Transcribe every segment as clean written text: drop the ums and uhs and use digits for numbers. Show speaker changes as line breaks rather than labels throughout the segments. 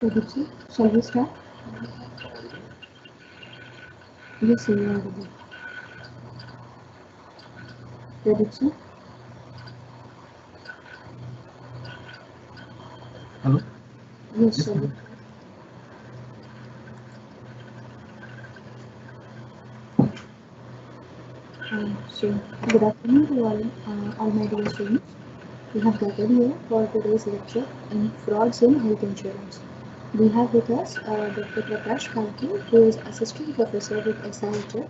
Aditya, shall we start? Yes, sir, you are audible. Aditya?
Hello.
Yes,
Yes,
sir.
madam.
So, good afternoon to all my dear students. We have gathered here for today's lecture in frauds in health insurance. We have with us Dr. Prakash Kalki, who is Assistant Professor with SIHF,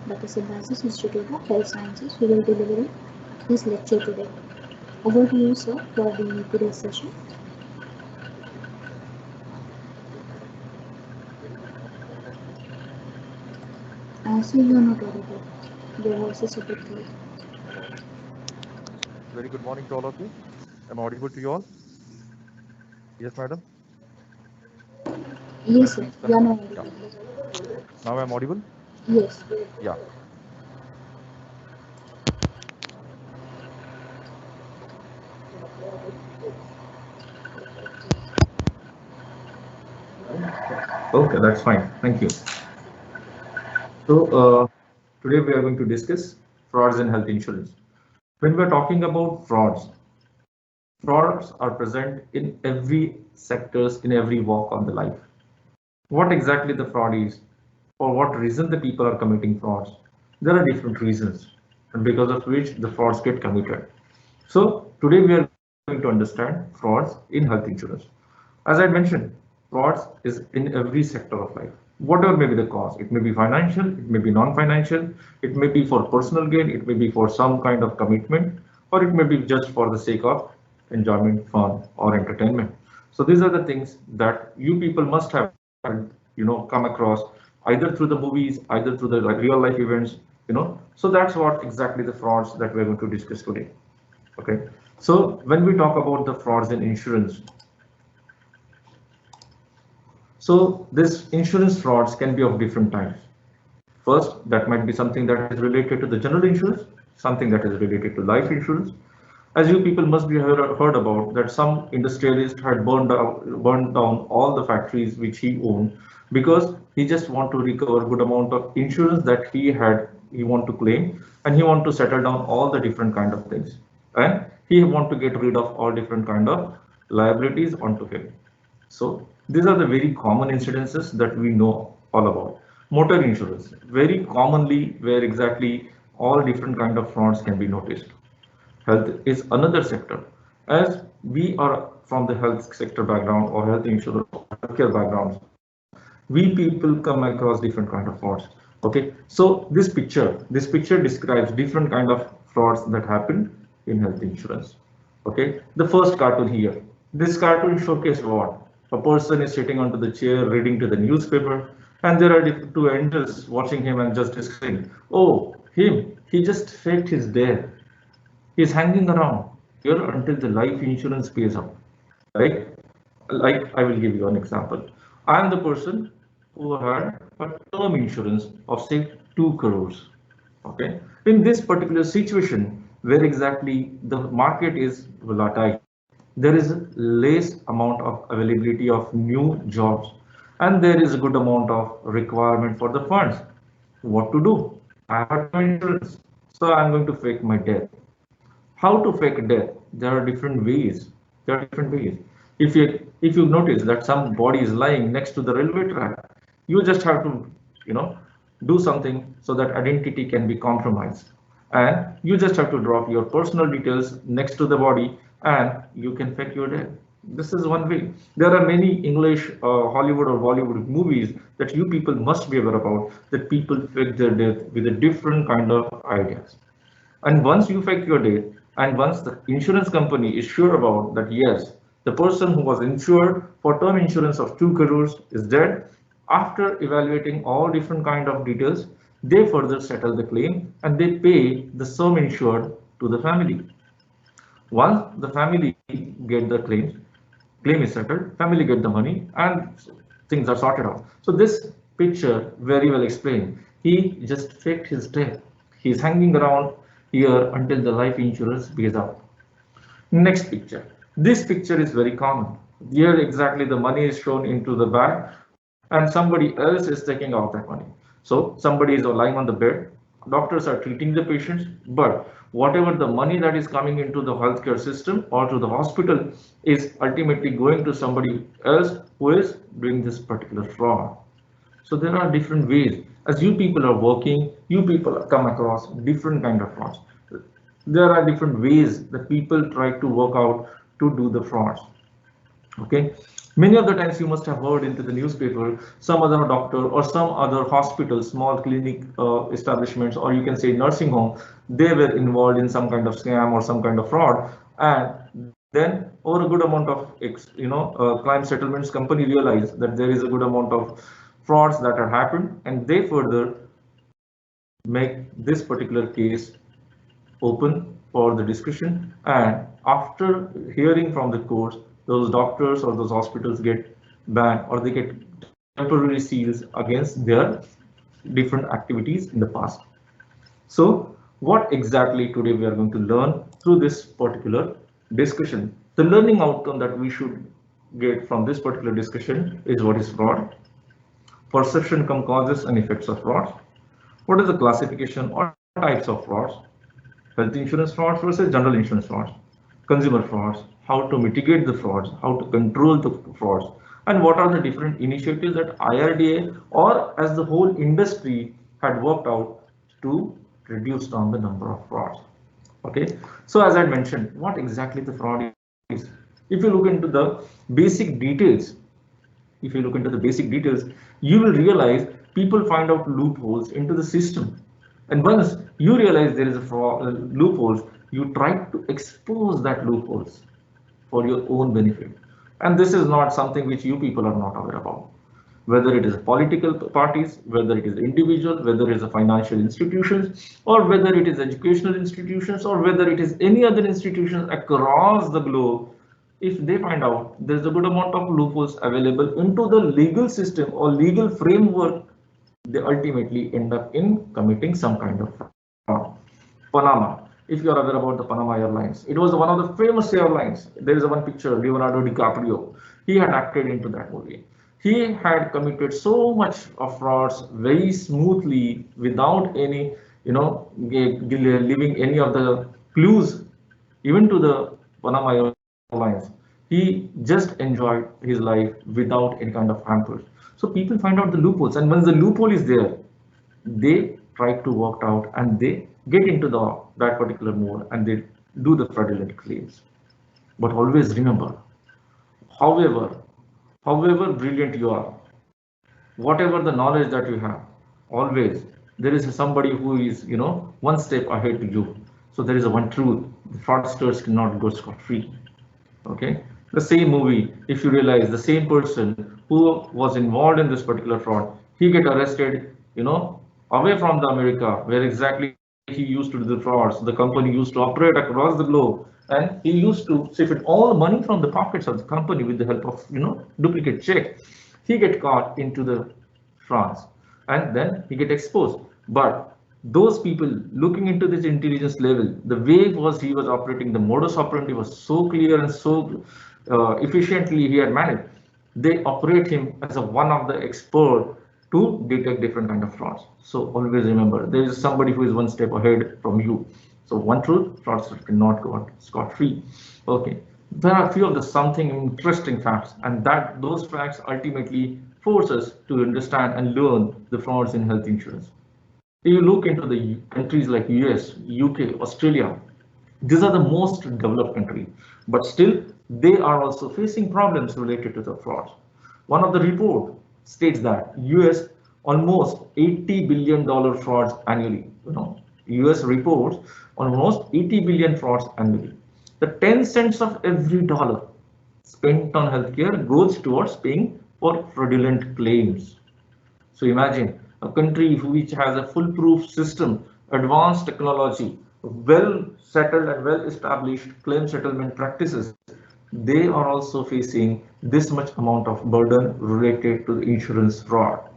Dr. Symbiosis Institute of Health Sciences, who will be delivering his lecture today. Over to you, sir, for the today's session. Sir, you are not audible. Your voice is a bit low.
Very good morning to all of you. Am I audible to you all? Yes, madam. Can I
Yes, sir,
please
you are
confirm?
not
Yeah.
audible.
Now I'm audible.
Yes.
Yeah. Okay, that's fine. Thank you. So today we are going to discuss frauds in health insurance. When we are talking about frauds are present in every sectors, in every walk on the life. What exactly the fraud is, for what reason the people are committing frauds? There are different reasons, and because of which the frauds get committed. So today we are going to understand frauds in health insurance. As I mentioned, frauds is in every sector of life. Whatever may be the cause, it may be financial, it may be non-financial, it may be for personal gain, it may be for some kind of commitment, or it may be just for the sake of enjoyment, fun, or entertainment. So these are the things that you people must have, come across either through the movies, either through the real life events. So that's what exactly the frauds that we're going to discuss today. Okay, so when we talk about the frauds in insurance, so this insurance frauds can be of different types. First, that might be something that is related to the general insurance, something that is related to life insurance. As you people must be heard about that some industrialist had burned down all the factories which he owned because he just want to recover good amount of insurance that he want to claim, and he want to settle down all the different kind of things, and he want to get rid of all different kind of liabilities onto him. So these are the very common incidences that we know all about. Motor insurance, very commonly where exactly all different kind of frauds can be noticed. Health is another sector. As we are from the health sector background or health insurance or healthcare backgrounds, we people come across different kind of frauds. Okay, so this picture describes different kind of frauds that happen in health insurance. Okay, the first cartoon here. This cartoon showcases what? A person is sitting onto the chair reading to the newspaper, and there are two angels watching him and just discussing, oh, he just faked his death. He's hanging around here until the life insurance pays out. Right? Like I will give you an example. I am the person who had a term insurance of say 2 crores. Okay. In this particular situation, where exactly the market is volatile, there is less amount of availability of new jobs, and there is a good amount of requirement for the funds. What to do? I have term insurance, so I'm going to fake my death. How to fake death? There are different ways. There are different ways. If you notice that some body is lying next to the railway track, you just have to, you know, do something so that identity can be compromised. And you just have to drop your personal details next to the body and you can fake your death. This is one way. There are many English, Hollywood or Bollywood movies that you people must be aware about, that people fake their death with a different kind of ideas. And once you fake your date, and once the insurance company is sure about that, yes, the person who was insured for term insurance of 2 crores is dead, after evaluating all different kind of details, they further settle the claim and they pay the sum insured to the family. Once the family get the claim is settled, family get the money, and things are sorted out. So this picture very well explained. He just faked his death. He's hanging around here until the life insurance pays out. Next picture. This picture is very common. Here exactly the money is shown into the bag and somebody else is taking out that money. So somebody is lying on the bed, doctors are treating the patients, but whatever the money that is coming into the healthcare system or to the hospital is ultimately going to somebody else who is doing this particular fraud. So there are different ways. As you people are working, you people come across different kind of frauds. There are different ways that people try to work out to do the frauds. Okay, many of the times you must have heard into the newspaper some other doctor or some other hospital, small clinic establishments, or you can say nursing home, they were involved in some kind of scam or some kind of fraud, and then over a good amount of client settlements company realized that there is a good amount of frauds that had happened, and they further make this particular case open for the discussion, and after hearing from the courts, those doctors or those hospitals get banned or they get temporary seals against their different activities in the past. So what exactly today we are going to learn through this particular discussion? The learning outcome that we should get from this particular discussion is what is fraud, perception cum causes and effects of fraud, what is the classification or types of frauds, health insurance frauds versus general insurance frauds, consumer frauds, how to mitigate the frauds, how to control the frauds, and what are the different initiatives that IRDA or as the whole industry had worked out to reduce down the number of frauds. Okay, so as I mentioned, what exactly the fraud is? If you look into the basic details, you will realize people find out loopholes into the system. And once you realize there is a fraud, loopholes, you try to expose that loopholes for your own benefit. And this is not something which you people are not aware about. Whether it is political parties, whether it is individual, whether it is a financial institutions, or whether it is educational institutions, or whether it is any other institutions across the globe, if they find out there's a good amount of loopholes available into the legal system or legal framework, they ultimately end up in committing some kind of fraud. Panama, if you are aware about the Panama Airlines, it was one of the famous airlines. There is one picture, Leonardo DiCaprio. He had acted into that movie. He had committed so much of frauds very smoothly without any, leaving any of the clues even to the Panama Airlines. He just enjoyed his life without any kind of hampers. So people find out the loopholes, and once the loophole is there, they try to work out and they get into that particular mode and they do the fraudulent claims. But always remember, however, however brilliant you are, whatever the knowledge that you have, always there is somebody who is, one step ahead to you. So there is a one truth: the fraudsters cannot go scot-free. Okay, the same movie, if you realize the same person who was involved in this particular fraud, he get arrested, away from the America where exactly he used to do the frauds. The company used to operate across the globe, and he used to siphon all the money from the pockets of the company with the help of duplicate check. He get caught into the France, and then he get exposed. But those people looking into this intelligence level, the way was he was operating, the modus operandi was so clear and so efficiently he had managed. They operate him as a one of the expert to detect different kind of frauds. So always remember, there is somebody who is one step ahead from you. So one truth: fraudsters cannot go scot-free. Okay, there are a few of the something interesting facts, and that those facts ultimately force us to understand and learn the frauds in health insurance. If you look into the countries like US, UK, Australia, these are the most developed countries, but still they are also facing problems related to the fraud. One of the report states that US almost $80 billion frauds annually. US reports almost 80 billion frauds annually. The 10 cents of every dollar spent on healthcare goes towards paying for fraudulent claims. So imagine a country which has a foolproof system, advanced technology, well settled and well established claim settlement practices. They are also facing this much amount of burden related to the insurance fraud.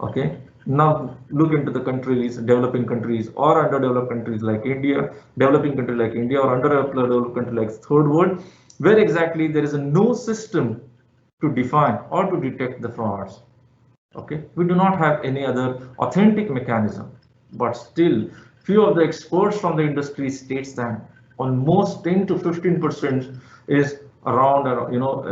Okay. Now look into the countries, developing countries or underdeveloped countries like India, developing country like India or underdeveloped country like third world. where exactly there is a no system to define or to detect the frauds. Okay, we do not have any other authentic mechanism, but still few of the experts from the industry states that almost 10 to 15% is around,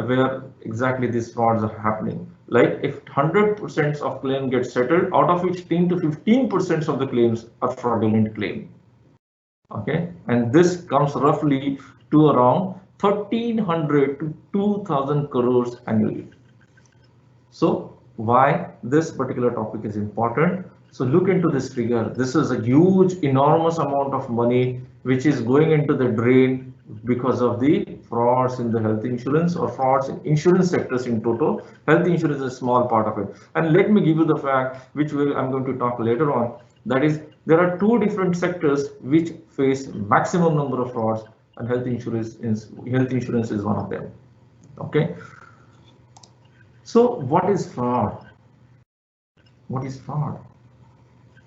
where exactly these frauds are happening. Like if 100% of claim gets settled, out of which 10 to 15% of the claims are fraudulent claim. Okay, and this comes roughly to around 1300 to 2000 crores annually. So why this particular topic is important? So look into this figure. This is a huge, enormous amount of money which is going into the drain because of the frauds in the health insurance or frauds in insurance sectors in total. Health insurance is a small part of it. And let me give you the fact, which I'm going to talk later on. That is, there are two different sectors which face maximum number of frauds, and health insurance is one of them. Okay. So what is fraud? What is fraud?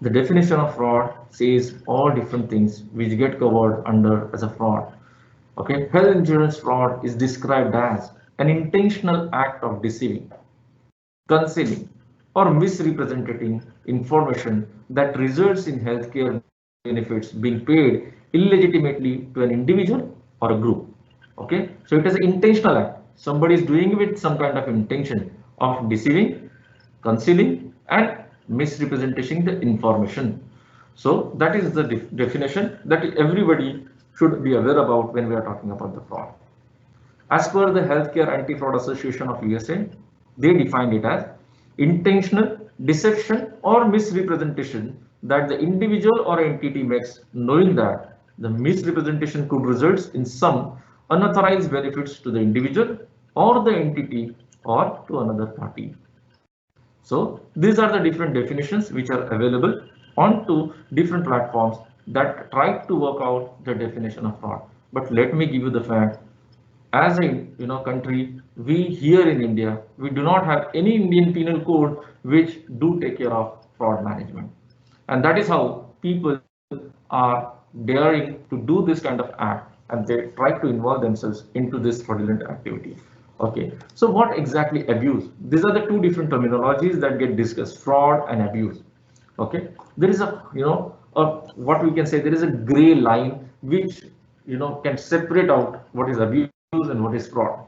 The definition of fraud says all different things which get covered under as a fraud. Okay, health insurance fraud is described as an intentional act of deceiving, concealing, or misrepresenting information that results in healthcare benefits being paid illegitimately to an individual or a group. Okay, so it is an intentional act. Somebody is doing it with some kind of intention of deceiving, concealing, and misrepresenting the information. So that is the definition that everybody should be aware about when we are talking about the fraud. As per the Healthcare Anti-Fraud Association of USA, they defined it as intentional deception or misrepresentation that the individual or entity makes, knowing that the misrepresentation could result in some unauthorized benefits to the individual or the entity or to another party. So these are the different definitions which are available onto different platforms that try to work out the definition of fraud. But let me give you the fact, as a country, we here in India, we do not have any Indian penal code which do take care of fraud management. And that is how people are daring to do this kind of act, and they try to involve themselves into this fraudulent activity. Okay, so what exactly abuse? These are the two different terminologies that get discussed, fraud and abuse. Okay, there is what we can say, there is a gray line which can separate out what is abuse and what is fraud.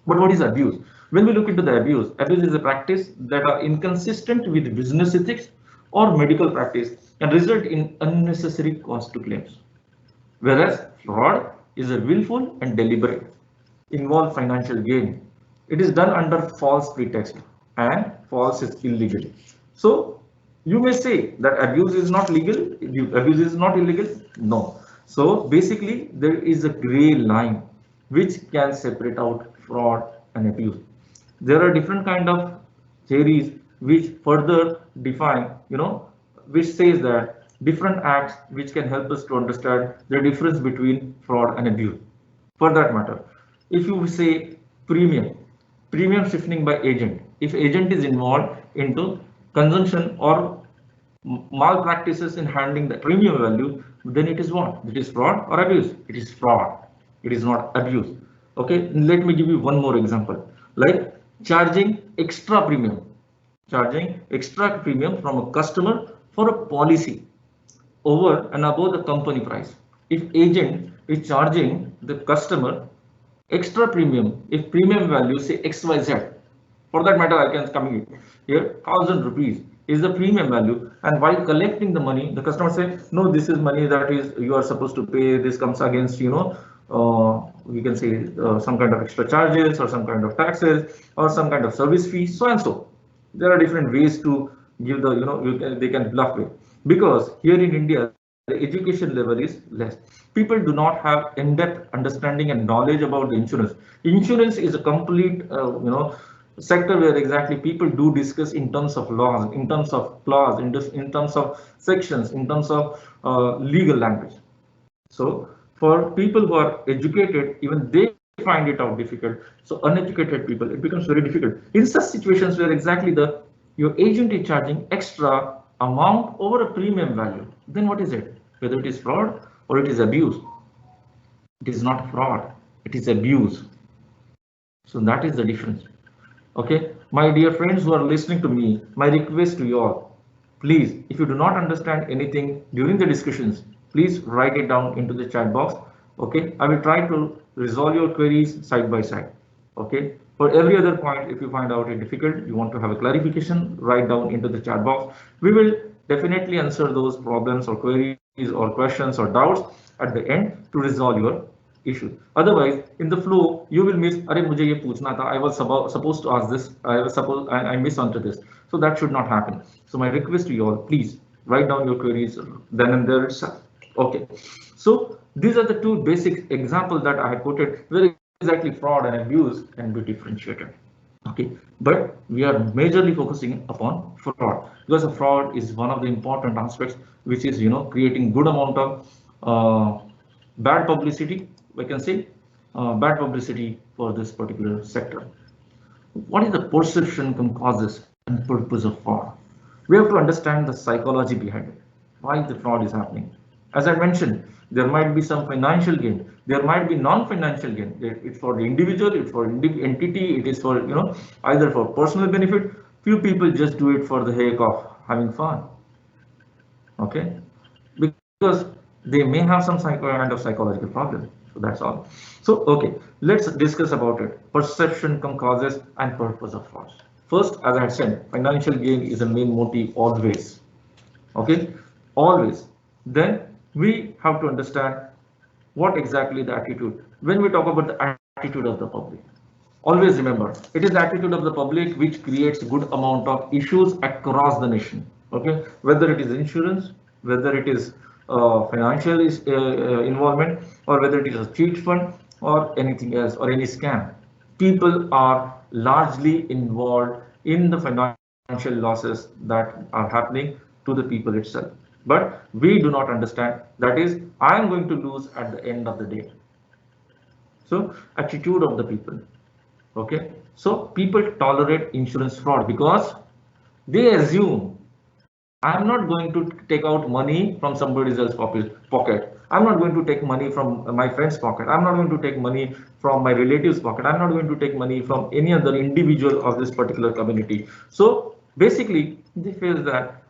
But what is abuse? When we look into the abuse is a practice that are inconsistent with business ethics or medical practice and result in unnecessary cost to claims. Whereas fraud is a willful and deliberate, involve financial gain. It is done under false pretext, and false is illegal. So you may say that abuse is not legal, abuse is not illegal. No. So basically there is a gray line which can separate out fraud and abuse. There are different kind of theories which further define, which says that different acts which can help us to understand the difference between fraud and abuse. For that matter, if you say premium shifting by agent, if agent is involved into consumption or malpractices in handling the premium value, then it is what? It is fraud or abuse? It is fraud. It is not abuse. Okay, let me give you one more example, like charging extra premium from a customer for a policy over and above the company price. If agent is charging the customer extra premium, if premium value say XYZ, for that matter I can come here 1000 rupees is the premium value, and while collecting the money the customer say no, this is money that is you are supposed to pay, this comes against we can say some kind of extra charges or some kind of taxes or some kind of service fee, so and so. There are different ways to give the they can bluff with, because here in India the education level is less. People do not have in-depth understanding and knowledge about the insurance. Insurance is a complete sector where exactly people do discuss in terms of laws, in terms of clause, in terms of sections, in terms of legal language. So for people who are educated, even they find it out difficult. So uneducated people, it becomes very difficult. In such situations where exactly your agent is charging extra amount over a premium value, then what is it? Whether it is fraud or it is abuse, it is not fraud. it is abuse. So that is the difference. Okay, my dear friends who are listening to me, my request to you all, please, if you do not understand anything during the discussions, please write it down into the chat box. Okay, I will try to resolve your queries side by side. Okay, for every other point, if you find out it difficult, you want to have a clarification, write down into the chat box. We will definitely answer those problems or queries or questions or doubts at the end to resolve your issue. Otherwise, in the flow, you will miss. अरे मुझे ये पूछना था. I was supposed to ask this. I miss onto this. So that should not happen. So my request to you all, please write down your queries then and there itself. Okay. So these are the two basic examples that I have quoted where exactly fraud and abuse can be differentiated. Okay, but we are majorly focusing upon fraud because a fraud is one of the important aspects, which is creating good amount of bad publicity. We can say bad publicity for this particular sector. What is the perception, causes, and purpose of fraud? We have to understand the psychology behind it. Why the fraud is happening? As I mentioned, there might be some financial gain. There might be non-financial gain. It's for the individual, it's for entity, it is for either for personal benefit. Few people just do it for the heck of having fun. Okay, because they may have some kind of psychological problem. So that's all. So okay, let's discuss about it. Perception, causes, and purpose of fraud. First, as I said, financial gain is a main motive always. Okay, always. Then we have to understand what exactly the attitude. When we talk about the attitude of the public, always remember it is the attitude of the public which creates good amount of issues across the nation. Okay, whether it is insurance, whether it is financial involvement, or whether it is a cheat fund or anything else or any scam, people are largely involved in the financial losses that are happening to the people itself. But we do not understand that is I am going to lose at the end of the day. So attitude of the people. Okay, so people tolerate insurance fraud because they assume I'm not going to take out money from somebody else's pocket. I'm not going to take money from my friend's pocket. I'm not going to take money from my relative's pocket. I'm not going to take money from any other individual of this particular community. So basically, they feel that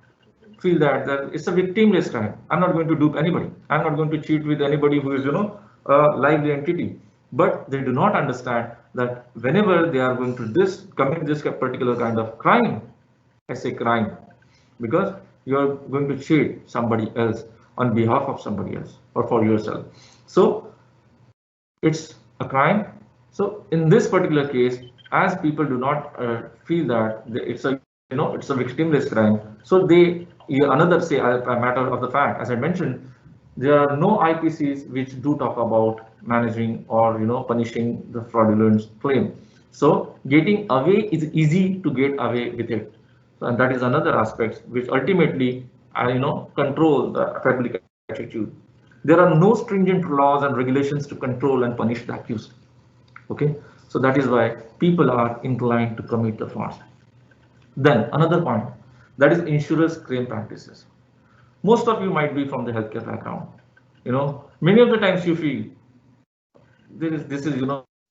it's a victimless crime. I'm not going to dupe anybody. I'm not going to cheat with anybody who is a lively entity. But they do not understand that whenever they are going to commit this particular kind of crime, I say crime, because you are going to cheat somebody else on behalf of somebody else or for yourself. So it's a crime. So in this particular case, as people do not feel that it's a victimless crime, so they another say a matter of the fact, as I mentioned, there are no IPCs which do talk about managing or punishing the fraudulent claim. So getting away is easy to get away with it. And that is another aspect which ultimately control the public attitude. There are no stringent laws and regulations to control and punish the accused. Okay, so that is why people are inclined to commit the fraud. Then another point, that is insurance claim practices. Most of you might be from the healthcare background. Many of the times you feel this is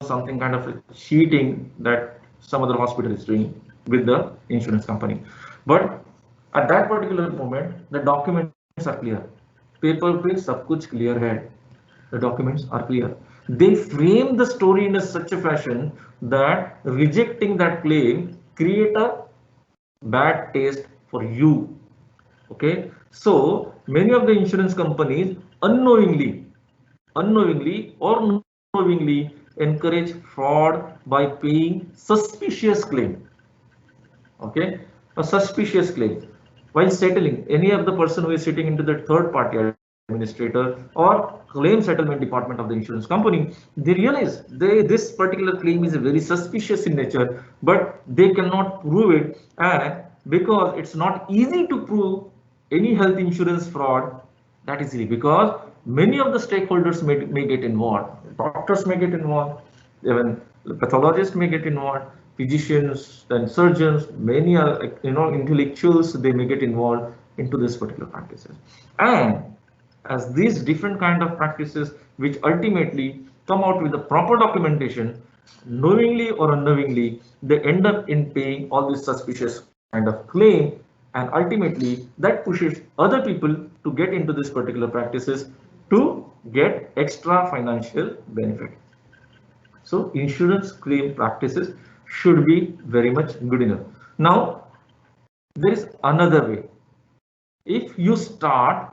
something kind of a cheating that some other hospital is doing with the insurance company. But at that particular moment, the documents are clear. Paper pe sab kuch clear hai. The documents are clear. They frame the story in such a fashion that rejecting that claim create a bad taste for you. Okay, so many of the insurance companies unknowingly or knowingly encourage fraud by paying suspicious claim. Okay, a suspicious claim while settling. Any of the person who is sitting into the third party administrator or claim settlement department of the insurance company, they realize this particular claim is very suspicious in nature, but they cannot prove it, and because it's not easy to prove any health insurance fraud that easily, because many of the stakeholders may get involved. Doctors may get involved, even pathologists may get involved, physicians and surgeons, many are intellectuals, they may get involved into this particular practices. And as these different kind of practices which ultimately come out with the proper documentation, knowingly or unknowingly, they end up in paying all this suspicious kind of claim, and ultimately that pushes other people to get into this particular practices to get extra financial benefit. So insurance claim practices should be very much good enough. Now, there is another way. If you start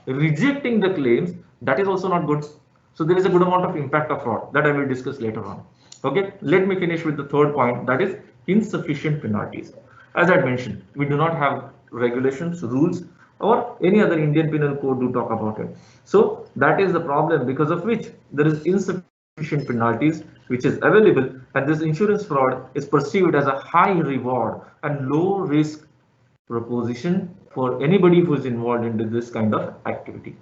rejecting the claims, that is also not good. So there is a good amount of impact of fraud that I will discuss later on. Okay, let me finish with the third point, that is insufficient penalties. As I mentioned, we do not have regulations, rules, or any other Indian penal code to talk about it. So that is the problem, because of which there is insufficient penalties which is available, and this insurance fraud is perceived as a high reward and low risk proposition for anybody who is involved into this kind of activity.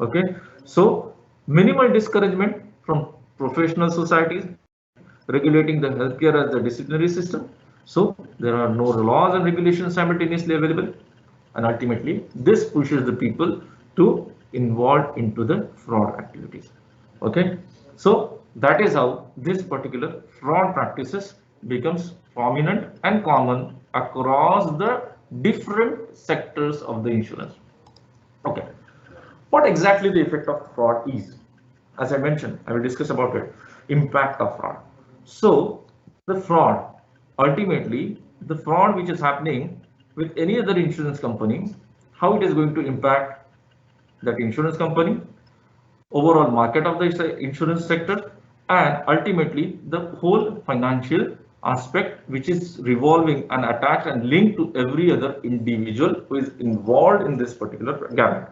Okay, so minimal discouragement from professional societies regulating the healthcare as the disciplinary system. So there are no laws and regulations simultaneously available, and ultimately this pushes the people to involve into the fraud activities. Okay, so that is how this particular fraud practices becomes prominent and common across the different sectors of the insurance. Okay, what exactly the effect of fraud is? As I mentioned, I will discuss about it. Impact of fraud. So the fraud, ultimately the fraud which is happening with any other insurance company, how it is going to impact that insurance company, overall market of the insurance sector, and ultimately the whole financial aspect which is revolving and attached and linked to every other individual who is involved in this particular gamut.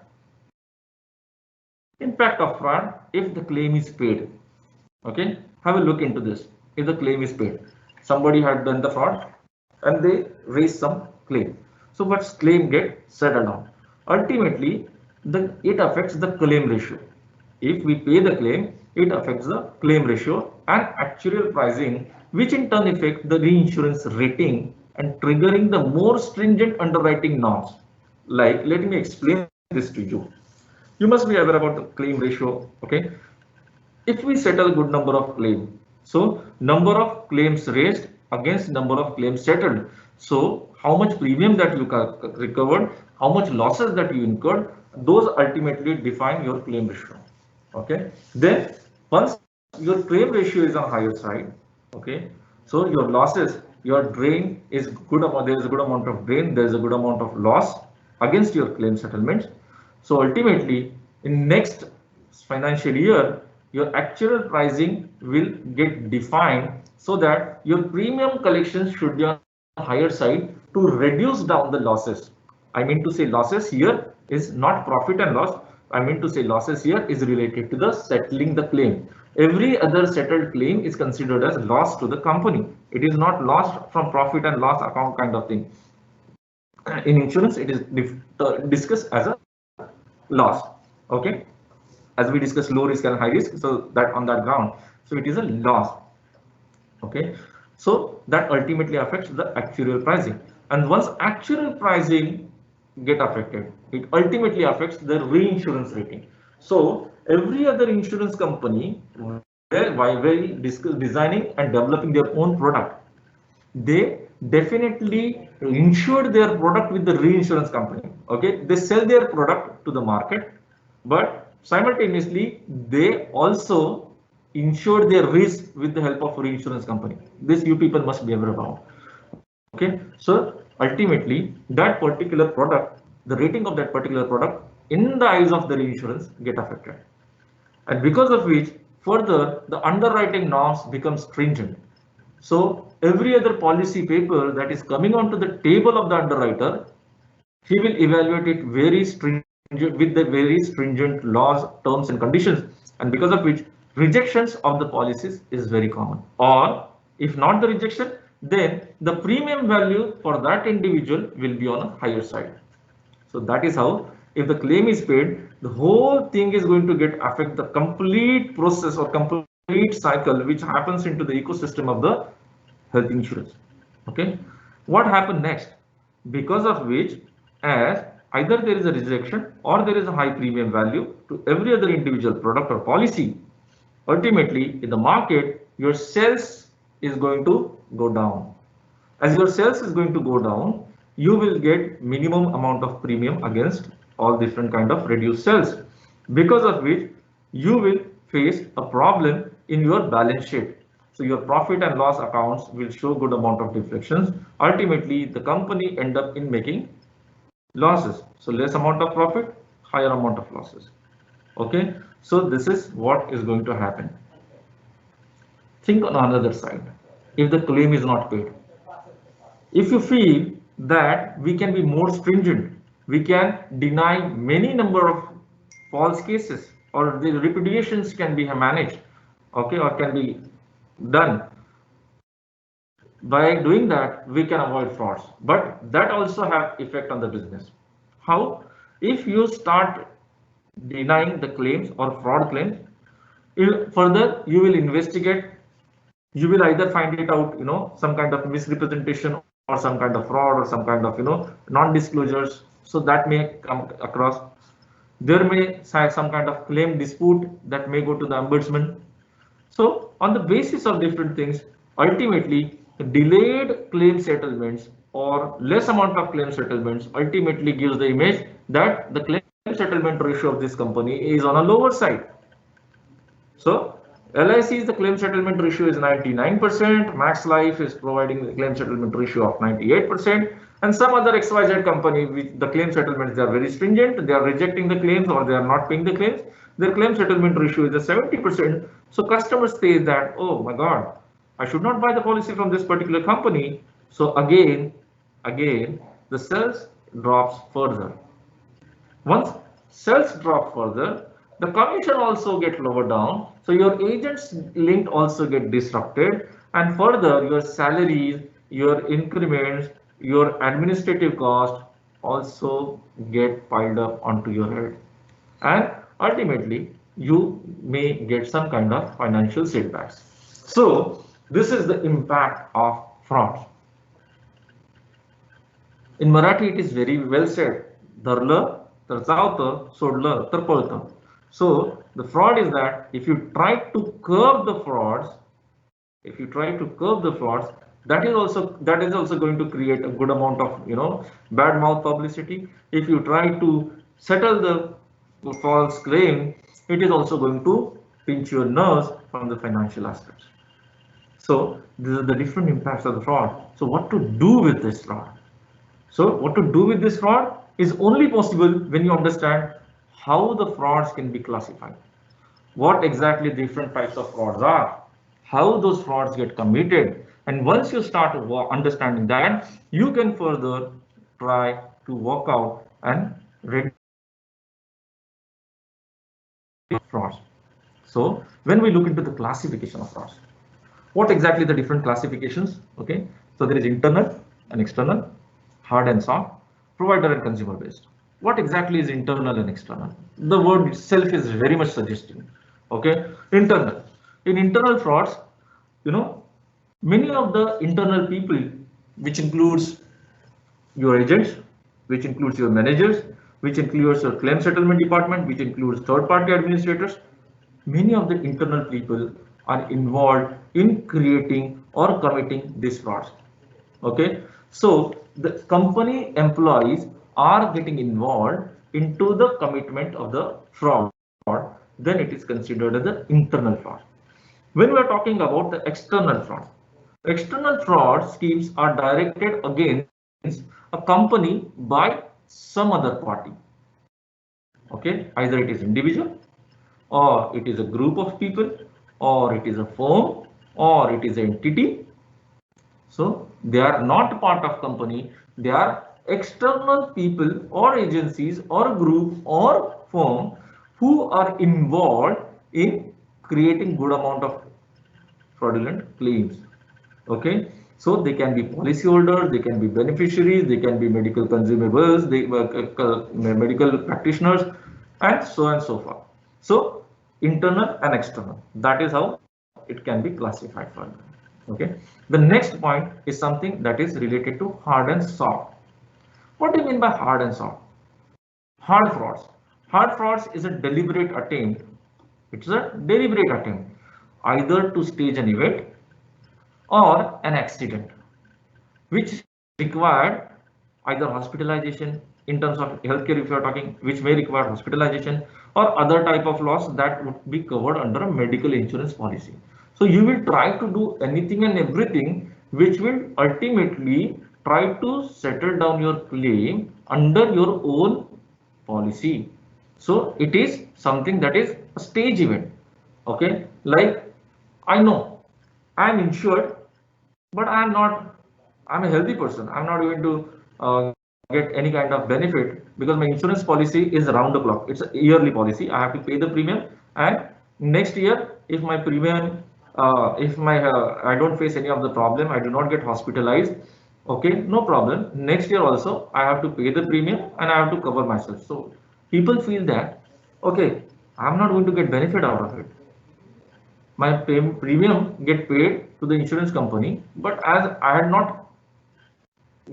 Impact of fraud if the claim is paid. Okay, have a look into this. If the claim is paid, somebody had done the fraud and they raise some claim. So what's claim get settled on? Ultimately, it affects the claim ratio. If we pay the claim, it affects the claim ratio and actuarial pricing, which in turn affect the reinsurance rating and triggering the more stringent underwriting norms. Like, let me explain this to you. You must be aware about the claim ratio. Okay, if we settle a good number of claims, so number of claims raised against number of claims settled, so how much premium that you recovered, how much losses that you incurred, those ultimately define your claim ratio. Okay, then once your claim ratio is on higher side, okay, so your losses, your drain is good amount, there is a good amount of drain, there is a good amount of loss against your claim settlements. So ultimately in next financial year, your actual pricing will get defined so that your premium collections should be on higher side to reduce down the losses. I mean to say losses here is not profit and loss. I mean to say losses here is related to the settling the claim. Every other settled claim is considered as loss to the company. It is not lost from profit and loss account kind of thing. In insurance, it is discussed as a loss. Okay, as we discussed low risk and high risk, so that on that ground, so it is a loss. Okay, so that ultimately affects the actuarial pricing, and once actuarial pricing get affected, it ultimately affects the reinsurance rating. So every other insurance company, while designing and developing their own product, they definitely insured their product with the reinsurance company. Okay, they sell their product to the market, but simultaneously they also insured their risk with the help of reinsurance company. This you people must be aware about. Okay, so ultimately that particular product, the rating of that particular product in the eyes of the reinsurance get affected, and because of which further the underwriting norms become stringent. So every other policy paper that is coming onto the table of the underwriter, he will evaluate it very stringent with the very stringent laws, terms and conditions, and because of which rejections of the policies is very common. Or if not the rejection, then the premium value for that individual will be on a higher side. So that is how, if the claim is paid, the whole thing is going to get affect the complete process or complete cycle which happens into the ecosystem of the health insurance. Okay, what happened next? Because of which, as either there is a rejection or there is a high premium value to every other individual product or policy, ultimately in the market, your sales is going to go down. As your sales is going to go down, you will get minimum amount of premium against all different kind of reduced sales, because of which you will face a problem in your balance sheet. So your profit and loss accounts will show good amount of deflections. Ultimately, the company end up in making losses. So less amount of profit, higher amount of losses. Okay, so this is what is going to happen. Think on another side. If the claim is not paid, if you feel that we can be more stringent, we can deny many number of false cases, or the repudiations can be managed, okay, or can be done. By doing that, we can avoid frauds, but that also have effect on the business. How? If you start denying the claims or fraud claims, further you will investigate, you will either find it out, some kind of misrepresentation or some kind of fraud or some kind of, non-disclosures. So that may come across. There may some kind of claim dispute that may go to the ombudsman. So on the basis of different things, ultimately delayed claim settlements or less amount of claim settlements ultimately gives the image that the claim settlement ratio of this company is on a lower side. So LIC's the claim settlement ratio is 99%, Max Life is providing the claim settlement ratio of 98%, and some other XYZ company with the claim settlements, they are very stringent, they are rejecting the claims or they are not paying the claims, their claim settlement ratio is a 70%. So customers say that, oh my God, I should not buy the policy from this particular company. So again, the sales drops further. Once sales drop further, the commission also get lower down. So your agents link also get disrupted, and further your salaries, your increments, your administrative cost also get piled up onto your head. And ultimately, you may get some kind of financial setbacks. So this is the impact of fraud. In Marathi, it is very well said, "Dharla तर चावतं, सोडलं तर पळतं." So the fraud is that if you try to curb the frauds, that is also going to create a good amount of bad mouth publicity. If you try to settle the false claim, it is also going to pinch your nerves from the financial aspects. So these are the different impacts of the fraud. So what to do with this fraud? So what to do with this fraud is only possible when you understand how the frauds can be classified, what exactly different types of frauds are, how those frauds get committed, and once you start understanding that, you can further try to work out and reduce frauds. So when we look into the classification of frauds, what exactly the different classifications? Okay, so there is internal and external, hard and soft, provider and consumer based. What exactly is internal and external? The word itself is very much suggesting. Okay, internal. In internal frauds, many of the internal people, which includes your agents, which includes your managers, which includes your claim settlement department, which includes third-party administrators, many of the internal people are involved in creating or committing these frauds. Okay, so the company employees are getting involved into the commitment of the fraud, then it is considered as the internal fraud. When we are talking about the external fraud schemes are directed against a company by some other party. Okay, either it is individual, or it is a group of people, or it is a firm, or it is an entity. So they are not part of company, they are external people or agencies or group or firm who are involved in creating good amount of fraudulent claims. Okay, so they can be policyholders, they can be beneficiaries, they can be medical consumables, medical practitioners, and so forth. So internal and external, that is how it can be classified further. Okay, the next point is something that is related to hard and soft. What do you mean by hard and soft? Hard frauds. Hard frauds is a deliberate attempt. It's a deliberate attempt either to stage an event or an accident which required either hospitalization in terms of healthcare if you are talking, which may require hospitalization or other type of loss that would be covered under a medical insurance policy. So you will try to do anything and everything which will ultimately try to settle down your claim under your own policy. So it is something that is a stage event. Okay, like I know I am insured, but I am not, I'm a healthy person. I'm not going to get any kind of benefit because my insurance policy is around the clock. It's a yearly policy. I have to pay the premium, and next year, if my premium, if my I don't face any of the problem, I do not get hospitalized. Okay, no problem. Next year also, I have to pay the premium and I have to cover myself. So people feel that, okay, I'm not going to get benefit out of it. My premium get paid to the insurance company, but as I had not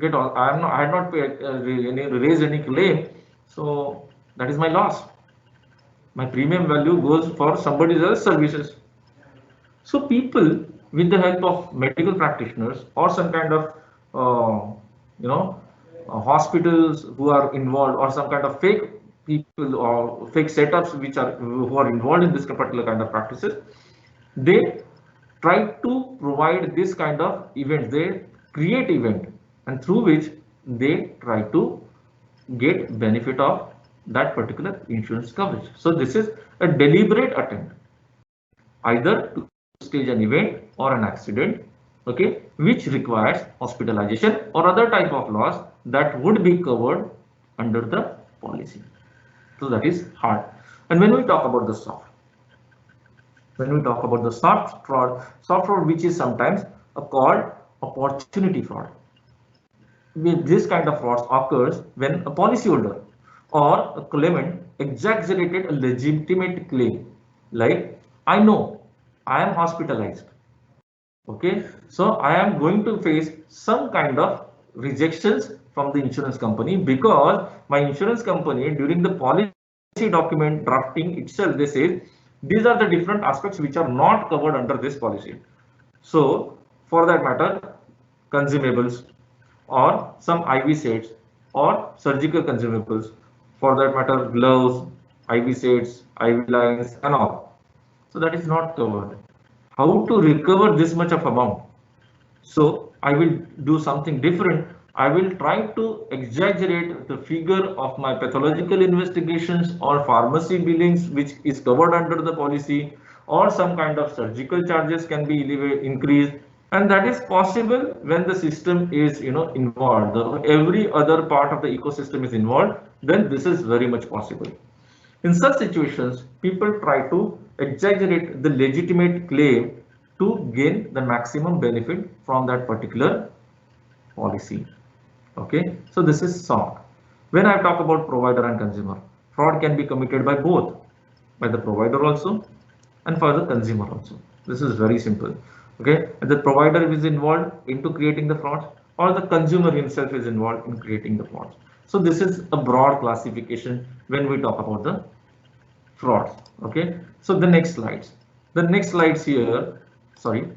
I had not paid, raised any claim, so that is my loss. My premium value goes for somebody else's services. So people, with the help of medical practitioners or some kind of, you know, hospitals who are involved, or some kind of fake people or fake setups which are who are involved in this particular kind of practices, they try to provide this kind of events. They create event, and through which they try to get benefit of that particular insurance coverage. So this is a deliberate attempt either to stage an event or an accident, okay, which requires hospitalization or other type of loss that would be covered under the policy. So that is hard. And when we talk about the soft, soft fraud which is sometimes called opportunity fraud. This kind of fraud occurs when a policyholder or a claimant exaggerated a legitimate claim, like I know I am hospitalized. Okay, so I am going to face some kind of rejections from the insurance company because my insurance company during the policy document drafting itself, they say these are the different aspects which are not covered under this policy. So for that matter, consumables or some IV sets or surgical consumables, for that matter, gloves, IV sets, IV lines and all. So that is not covered. How to recover this much of amount? So I will do something different. I will try to exaggerate the figure of my pathological investigations or pharmacy billings, which is covered under the policy, or some kind of surgical charges can be increased. And that is possible when the system is, involved. Every other part of the ecosystem is involved. Then this is very much possible. In such situations, people try to exaggerate the legitimate claim to gain the maximum benefit from that particular policy. Okay, so this is soft. When I talk about provider and consumer, fraud can be committed by both, by the provider also and for the consumer also. This is very simple. Okay, and the provider is involved into creating the fraud, or the consumer himself is involved in creating the fraud. So this is a broad classification when we talk about the frauds. Okay, so the next slides here, sorry.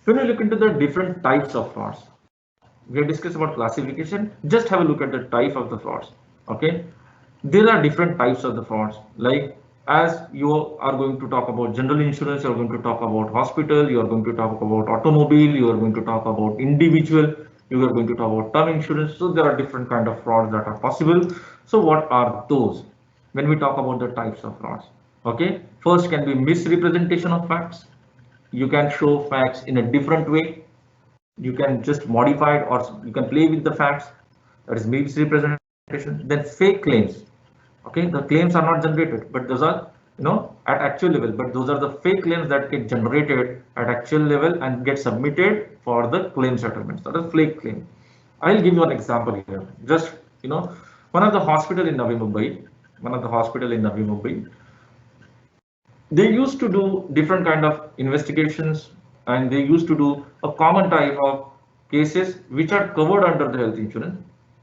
When we look into the different types of frauds, we have discussed about classification. Just have a look at the type of the frauds. Okay, there are different types of the frauds. Like as you are going to talk about general insurance, you are going to talk about hospital, you are going to talk about automobile, you are going to talk about individual, you are going to talk about term insurance. So there are different kind of frauds that are possible. So what are those? When we talk about the types of frauds, okay, first can be misrepresentation of facts. You can show facts in a different way. You can just modify it, or you can play with the facts. That is misrepresentation. Then fake claims. Okay, the claims are not generated, but those are, at actual level. But those are the fake claims that get generated at actual level and get submitted for the claim settlements. That is fake claim. I'll give you an example here. Just, one of the hospital in Navi Mumbai, they used to do different kind of investigations, and they used to do a common type of cases which are covered under the health insurance.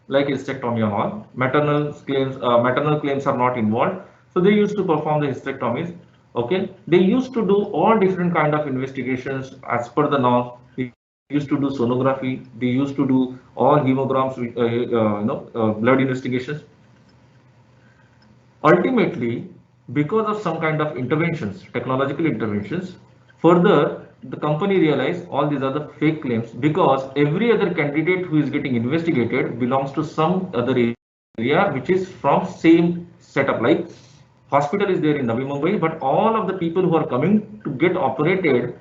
like hysterectomy and all. Maternal claims are not involved, so they used to perform the hysterectomies. Okay, they used to do all different kind of investigations as per the norms. They used to do sonography. They used to do all hemograms, blood investigations. Ultimately, because of some kind of interventions, technological interventions, further the company realized all these are the fake claims, because every other candidate who is getting investigated belongs to some other area which is from same setup. Like hospital is there in Navi Mumbai, but all of the people who are coming to get operated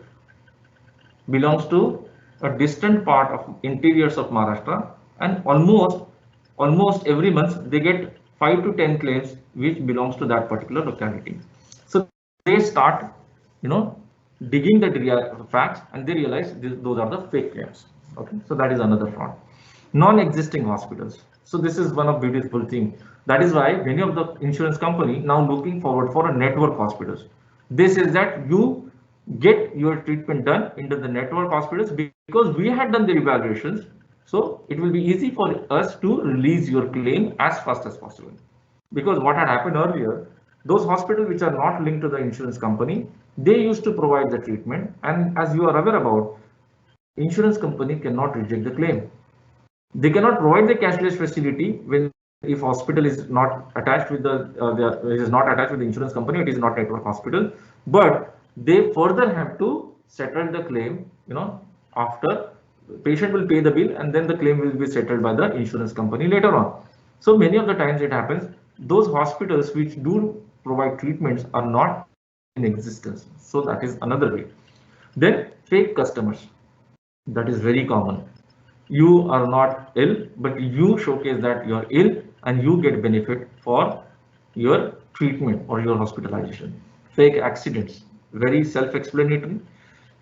belongs to a distant part of interiors of Maharashtra, and almost every month they get 5 to 10 claims which belongs to that particular locality. So they start, you know, digging the facts, and they realize those are the fake claims. Okay, so that is another fraud. Non-existing hospitals. So this is one of beautiful thing. That is why many of the insurance company now looking forward for a network hospitals. This is that you get your treatment done into the network hospitals, because we had done the evaluations, so it will be easy for us to release your claim as fast as possible. Because what had happened earlier, those hospitals which are not linked to the insurance company, they used to provide the treatment, and as you are aware about, insurance company cannot reject the claim. They cannot provide the cashless facility when, if hospital is not attached with it is not attached with the insurance company, it is not network hospital, but they further have to settle the claim, after patient will pay the bill, and then the claim will be settled by the insurance company later on. So many of the times it happens, those hospitals which do provide treatments are not in existence. So that is another way. Then fake customers, that is very common. You are not ill, but you showcase that you are ill and you get benefit for your treatment or your hospitalization. Fake accidents, very self-explanatory.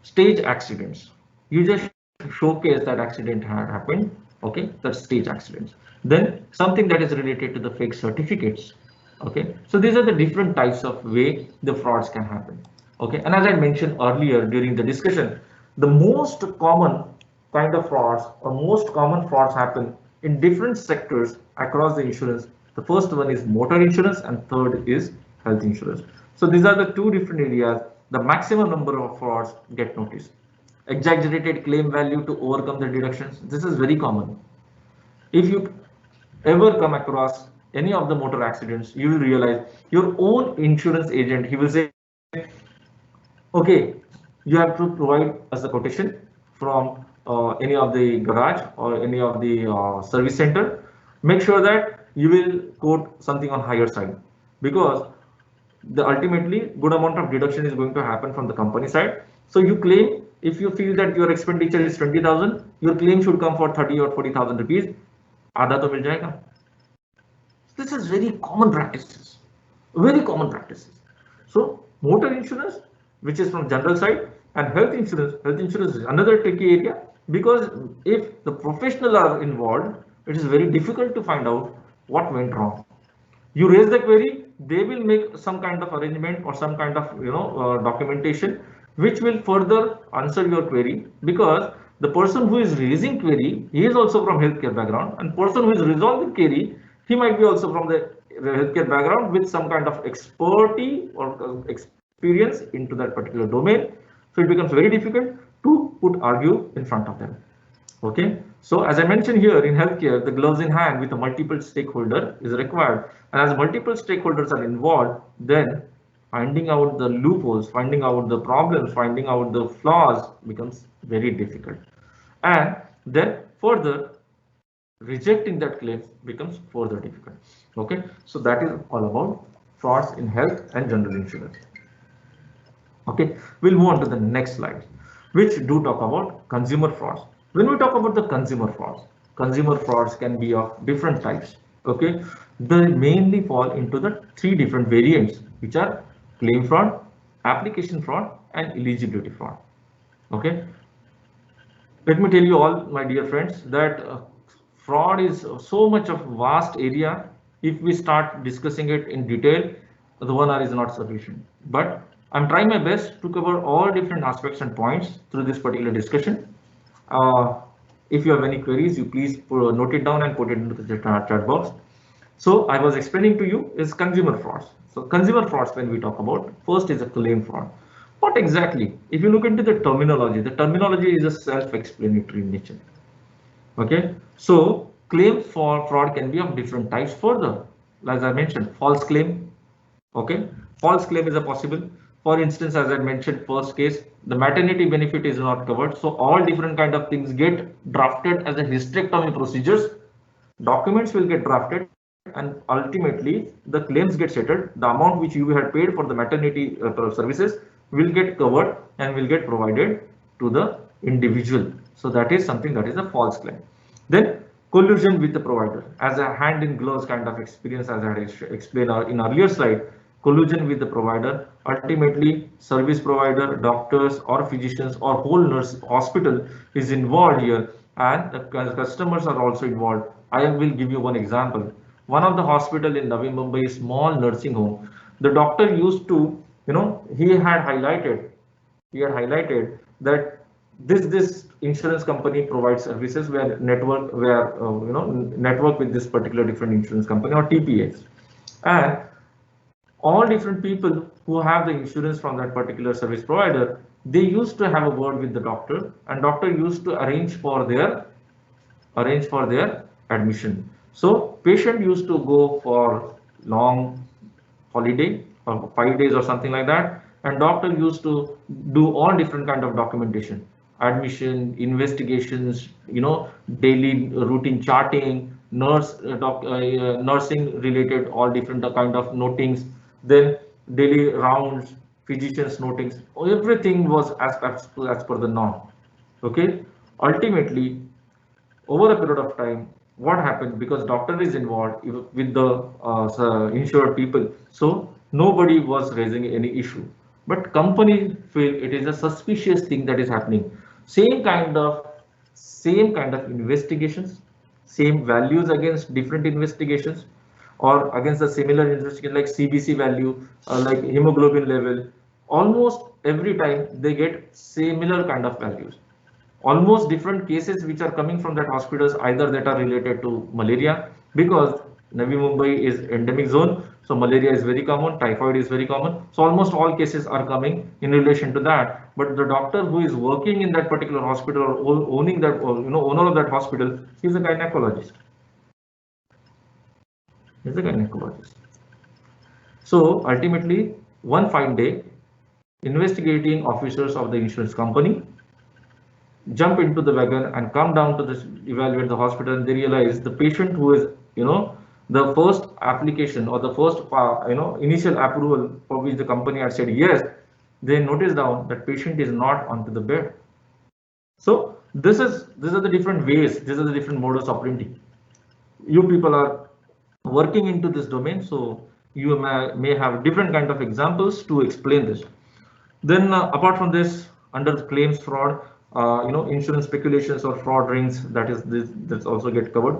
Stage accidents, you just showcase that accident had happened. Okay, that's stage accidents. Then something that is related to the fake certificates. Okay, so these are the different types of way the frauds can happen. Okay, and as I mentioned earlier during the discussion, the most common kind of frauds or most common frauds happen in different sectors across the insurance. The first one is motor insurance and third is health insurance. So these are the two different areas. The maximum number of frauds get noticed. Exaggerated claim value to overcome the deductions. This is very common. If you ever come across any of the motor accidents, you will realize your own insurance agent, he will say, okay, you have to provide us a quotation from any of the garage or any of the service center. Make sure that you will quote something on higher side, because the ultimately good amount of deduction is going to happen from the company side. So you claim, if you feel that your expenditure is 20,000, your claim should come for 30 or 40,000 rupees. आधा तो मिल जाएगा. This is very common practices, very common practices. So motor insurance, which is from general side, and health insurance is another tricky area, because if the professionals are involved, it is very difficult to find out what went wrong. You raise the query, they will make some kind of arrangement or some kind of documentation which will further answer your query, because the person who is raising query, he is also from healthcare background, and person who is resolving query, he might be also from the healthcare background with some kind of expertise or experience into that particular domain. So it becomes very difficult to put argue in front of them. Okay, so as I mentioned here, in healthcare, the gloves in hand with a multiple stakeholder is required, and as multiple stakeholders are involved, then finding out the loopholes, finding out the problems, finding out the flaws becomes very difficult, and then further rejecting that claim becomes further difficult. Okay, so that is all about frauds in health and general insurance. Okay, we'll move on to the next slide, which do talk about consumer frauds. When we talk about the consumer frauds can be of different types. Okay, they mainly fall into the three different variants, which are claim fraud, application fraud, and eligibility fraud. Okay, let me tell you all, my dear friends, that fraud is so much of vast area. If we start discussing it in detail, the 1 hour is not sufficient. But I'm trying my best to cover all different aspects and points through this particular discussion. If you have any queries, you please note it down and put it into the chat box. So I was explaining to you is consumer frauds. So consumer frauds, when we talk about, first is a claim fraud. What exactly? If you look into the terminology is a self-explanatory in nature. Okay, so claim for fraud can be of different types further. As I mentioned, false claim. Okay, false claim is a possible. For instance, as I mentioned, first case, the maternity benefit is not covered. So all different kind of things get drafted as a hysterectomy procedures. Documents will get drafted and ultimately the claims get settled. The amount which you had paid for the maternity services will get covered and will get provided to the individual. So that is something that is a false claim. Then collusion with the provider, as a hand in gloves kind of experience, as I had explained in earlier slide. Collusion with the provider, ultimately service provider, doctors or physicians or whole nurse hospital is involved here, and the customers are also involved. I will give you one example. One of the hospital in Navi Mumbai, small nursing home, the doctor used to, he had highlighted that this insurance company provides services where network with this particular different insurance company or TPAs, and all different people who have the insurance from that particular service provider, they used to have a word with the doctor, and doctor used to arrange for their admission. So patient used to go for long holiday for 5 days or something like that, and doctor used to do all different kind of documentation, admission, investigations, daily routine charting, nursing related all different kind of notings, then daily rounds, physicians notings, everything was as per the norm. Okay, ultimately over a period of time, what happened, because doctor is involved with the insured people, so nobody was raising any issue, but company feel it is a suspicious thing that is happening. Same kind of investigations, same values against different investigations, or against the similar investigation like CBC value, like hemoglobin level, almost every time they get similar kind of values. Almost different cases which are coming from that hospitals, either that are related to malaria, because Navi Mumbai is endemic zone, so malaria is very common, typhoid is very common, so almost all cases are coming in relation to that. But the doctor who is working in that particular hospital or owning that, or owner of that hospital, he's a gynecologist. He's a gynecologist. So ultimately, one fine day, investigating officers of the insurance company jump into the wagon and come down to this evaluate the hospital, and they realize the patient who is the first application or the first initial approval for which the company had said yes, they notice down that patient is not onto the bed. So these are the different ways, these are the different modus operandi. You people are working into this domain, so you may have different kind of examples to explain this. Then apart from this, under the claims fraud, insurance speculations or fraud rings, that's also get covered.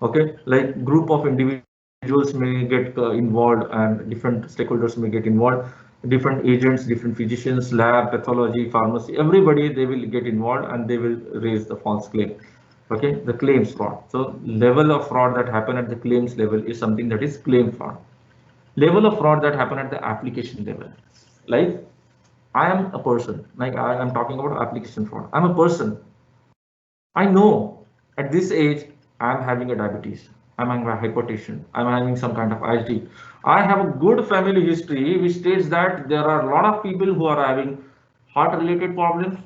Okay, like group of individuals may get involved, and different stakeholders may get involved. Different agents, different physicians, lab, pathology, pharmacy, everybody, they will get involved and they will raise the false claim. Okay, the claims fraud. So level of fraud that happen at the claims level is something that is claim fraud. Level of fraud that happen at the application level, like I am a person, like I am talking about application fraud. I'm a person. I know at this age I'm having a diabetes, I'm having a hypertension, I'm having some kind of ISD. I have a good family history which states that there are a lot of people who are having heart related problems.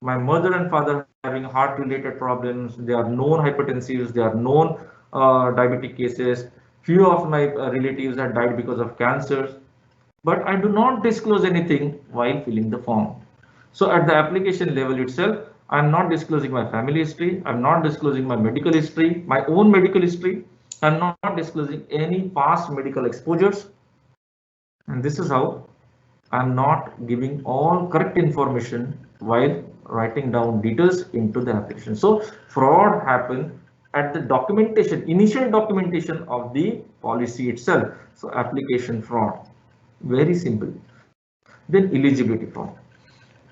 My mother and father having heart related problems. They are known hypertensives, they are known diabetic cases. Few of my relatives had died because of cancers, but I do not disclose anything while filling the form. So at the application level itself, I'm not disclosing my family history, I'm not disclosing my medical history, my own medical history, I'm not disclosing any past medical exposures. And this is how I'm not giving all correct information while writing down details into the application. So fraud happen at the documentation, initial documentation of the policy itself. So application fraud, very simple. Then eligibility fraud.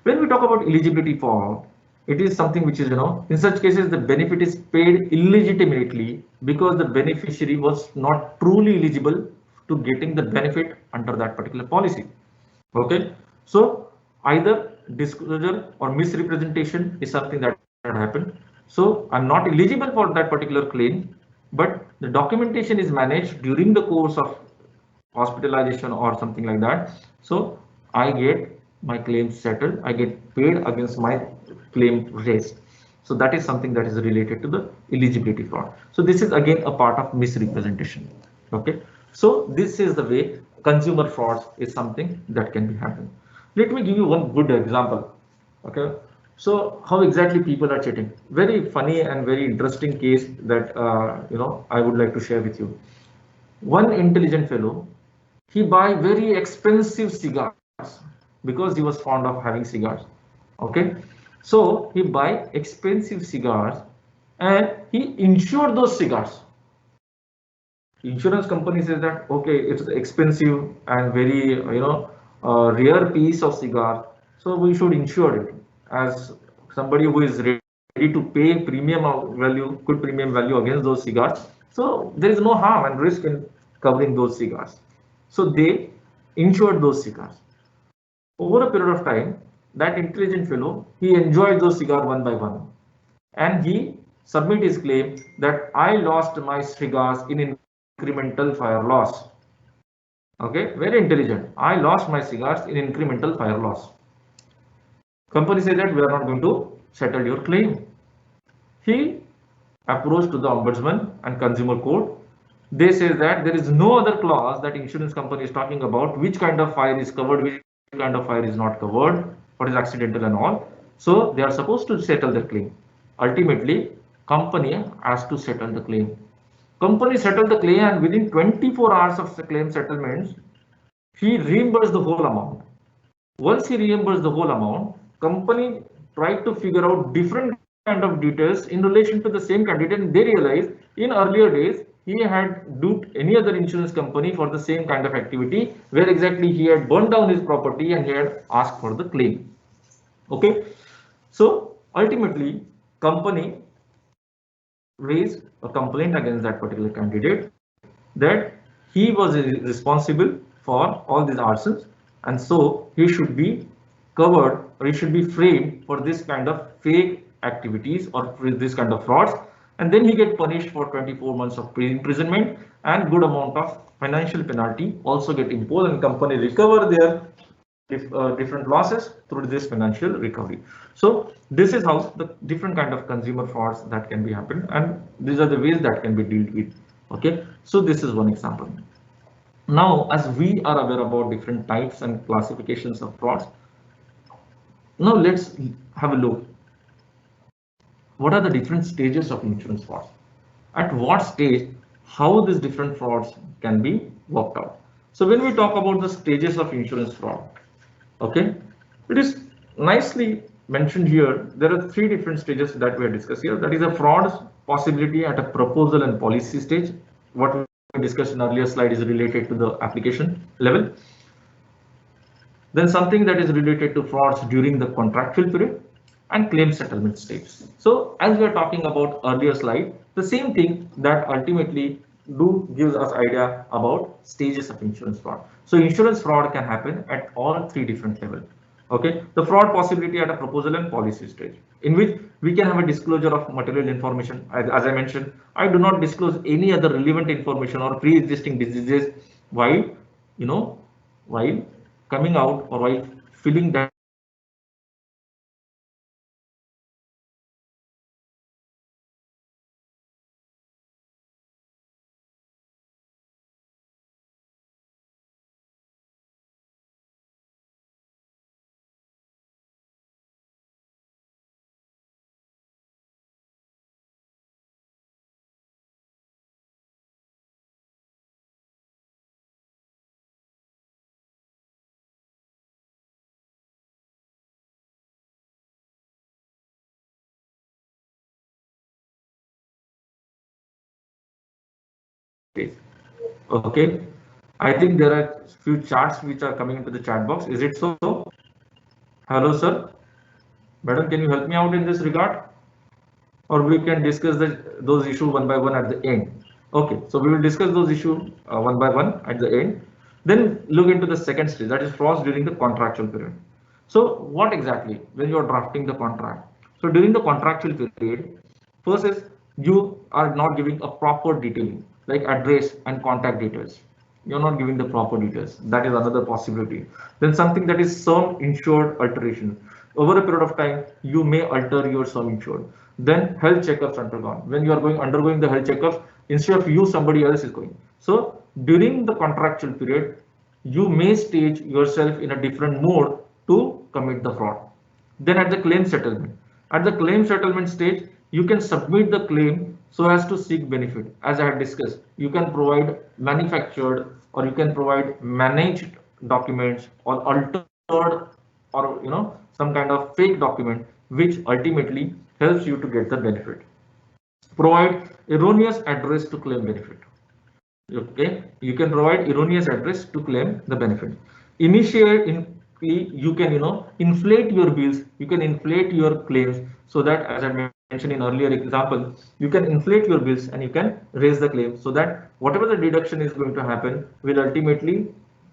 When we talk about eligibility fraud, it is something which is, in such cases, the benefit is paid illegitimately because the beneficiary was not truly eligible to getting the benefit under that particular policy. Okay, so either disclosure or misrepresentation is something that had happened. So I'm not eligible for that particular claim, but the documentation is managed during the course of hospitalization or something like that. So I get my claim settled, I get paid against my claim raised. So that is something that is related to the eligibility fraud. So this is again a part of misrepresentation. Okay, so this is the way consumer frauds is something that can be happened. Let me give you one good example. Okay, so how exactly people are cheating? Very funny and very interesting case that I would like to share with you. One intelligent fellow, he buy very expensive cigars because he was fond of having cigars. Okay, so he buy expensive cigars and he insured those cigars. Insurance company says that okay, it's expensive and very rare piece of cigar, so we should insure it as somebody who is ready to pay premium value, good premium value against those cigars. So there is no harm and risk in covering those cigars. So they insured those cigars. Over a period of time, that intelligent fellow, he enjoyed those cigars one by one, and he submit his claim that I lost my cigars in incremental fire loss. Okay, very intelligent. I lost my cigars in incremental fire loss. Company said that we are not going to settle your claim. He approached to the ombudsman and consumer court. They say that there is no other clause that insurance company is talking about which kind of fire is covered, which kind of fire is not covered, what is accidental and all. So they are supposed to settle their claim. Ultimately, company has to settle the claim. Company settled the claim, and within 24 hours of the claim settlements, he reimbursed the whole amount. Once he reimbursed the whole amount, company tried to figure out different kind of details in relation to the same candidate, and they realized in earlier days he had duped any other insurance company for the same kind of activity, where exactly he had burned down his property and he had asked for the claim. Okay, so ultimately company raised a complaint against that particular candidate that he was responsible for all these arsons, and so he should be covered or he should be framed for this kind of fake activities or this kind of frauds, and then he get punished for 24 months of imprisonment, and good amount of financial penalty also get imposed, and company recover their different losses through this financial recovery. So this is how the different kind of consumer frauds that can be happened, and these are the ways that can be dealt with. Okay, so this is one example. Now, as we are aware about different types and classifications of frauds, now let's have a look. What are the different stages of insurance frauds? At what stage, how these different frauds can be worked out? So when we talk about the stages of insurance fraud, okay, it is nicely mentioned here. There are three different stages that we have discussed here. That is a fraud possibility at a proposal and policy stage. What we discussed in earlier slide is related to the application level. Then something that is related to frauds during the contractual period and claim settlement stage. So as we are talking about earlier slide, the same thing that ultimately gives us idea about stages of insurance fraud. So insurance fraud can happen at all three different levels. Okay, the fraud possibility at a proposal and policy stage, in which we can have a disclosure of material information. As I mentioned, I do not disclose any other relevant information or pre-existing diseases while while coming out or while filling that stage. Okay, I think there are few charts which are coming into the chat box. Is it so? Hello, sir. Madam, can you help me out in this regard? Or we can discuss those issues one by one at the end. Okay, so we will discuss those issues one by one at the end. Then look into the second stage, that is frauds during the contractual period. So what exactly when you are drafting the contract? So during the contractual period, first is you are not giving a proper detailing like address and contact details. You're not giving the proper details. That is another possibility. Then something that is sum insured alteration. Over a period of time, you may alter your sum insured. Then health checkups undergone. When you are undergoing the health checkups, instead of you, somebody else is going. So during the contractual period, you may stage yourself in a different mode to commit the fraud. Then at the claim settlement stage, you can submit the claim so as to seek benefit. As I had discussed, you can provide manufactured or you can provide managed documents or altered or some kind of fake document which ultimately helps you to get the benefit. Provide erroneous address to claim benefit. Okay, you can provide erroneous address to claim the benefit. Initially, you can inflate your bills, you can inflate your claims, so that as I mentioned in earlier example, you can inflate your bills and you can raise the claim so that whatever the deduction is going to happen will ultimately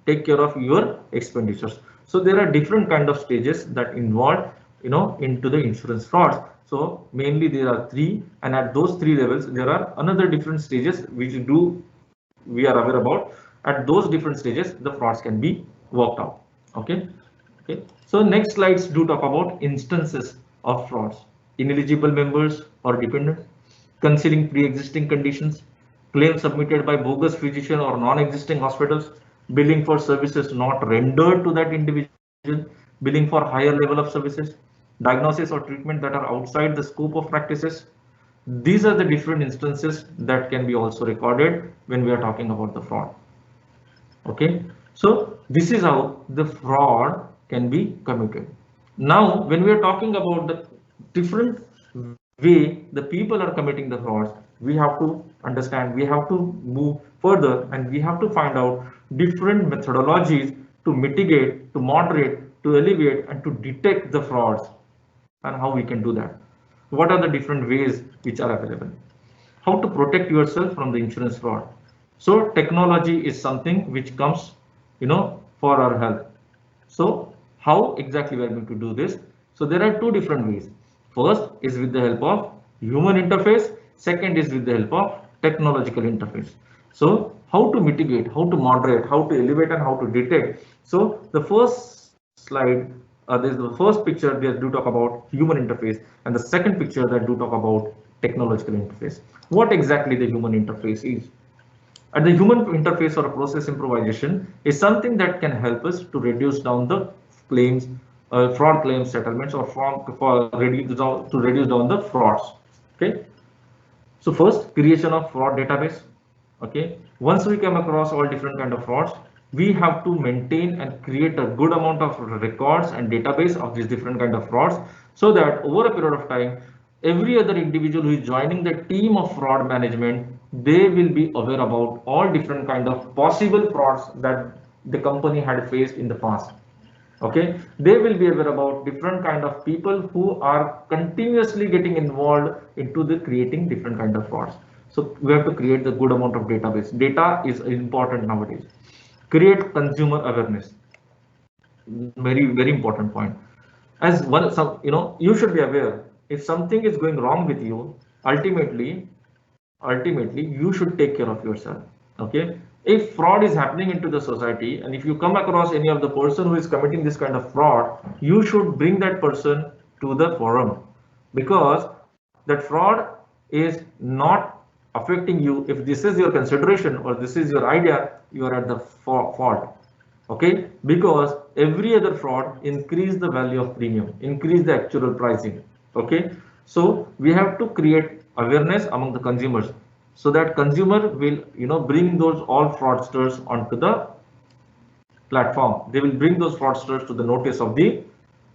take care of your expenditures. So there are different kind of stages that involve into the insurance frauds. So mainly there are three, and at those three levels there are another different stages which we are aware about. At those different stages the frauds can be worked out. Okay, so next slides do talk about instances of frauds: ineligible members or dependents, concealing pre-existing conditions, claims submitted by bogus physician or non-existing hospitals, billing for services not rendered to that individual, billing for higher level of services, diagnosis or treatment that are outside the scope of practices. These are the different instances that can be also recorded when we are talking about the fraud. Okay, so this is how the fraud can be committed. Now, when we are talking about the different way the people are committing the frauds, we have to understand, we have to move further, and we have to find out different methodologies to mitigate, to moderate, to alleviate, and to detect the frauds, and how we can do that. What are the different ways which are available? How to protect yourself from the insurance fraud? So technology is something which comes, for our help. So how exactly we are going to do this? So there are two different ways. First is with the help of human interface. Second is with the help of technological interface. So how to mitigate, how to moderate, how to elevate, and how to detect. So the first slide, this is the first picture they do talk about human interface, and the second picture that do talk about technological interface. What exactly the human interface is? And the human interface or process improvisation is something that can help us to reduce down the claims, fraud claims settlements, or to reduce down the frauds. Okay. So first, creation of fraud database. Okay. Once we come across all different kind of frauds, we have to maintain and create a good amount of records and database of these different kind of frauds, so that over a period of time, every other individual who is joining the team of fraud management, they will be aware about all different kind of possible frauds that the company had faced in the past. Okay, they will be aware about different kind of people who are continuously getting involved into the creating different kind of frauds. So we have to create the good amount of database. Data is important nowadays. Create consumer awareness. Very important point. As one, some you should be aware, if something is going wrong with you, ultimately you should take care of yourself. Okay, if fraud is happening into the society, and if you come across any of the person who is committing this kind of fraud, you should bring that person to the forum, because that fraud is not affecting you. If this is your consideration or this is your idea, you are at the fault. Okay, because every other fraud increase the value of premium, increase the actual pricing. Okay, so we have to create awareness among the consumers, so that consumer will bring those all fraudsters onto the platform. They will bring those fraudsters to the notice of the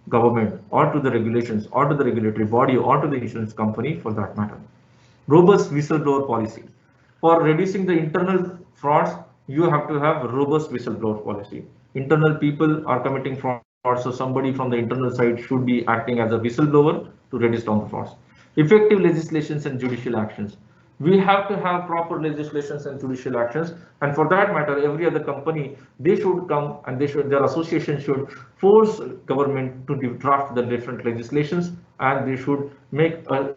government, or to the regulations, or to the regulatory body, or to the insurance company for that matter. Robust whistleblower policy. For reducing the internal frauds, you have to have robust whistleblower policy. Internal people are committing frauds, so somebody from the internal side should be acting as a whistleblower to reduce down the frauds. Effective legislations and judicial actions. We have to have proper legislations and judicial actions, and for that matter, every other company, they should come and their association should force government to draft the different legislations, and they should make a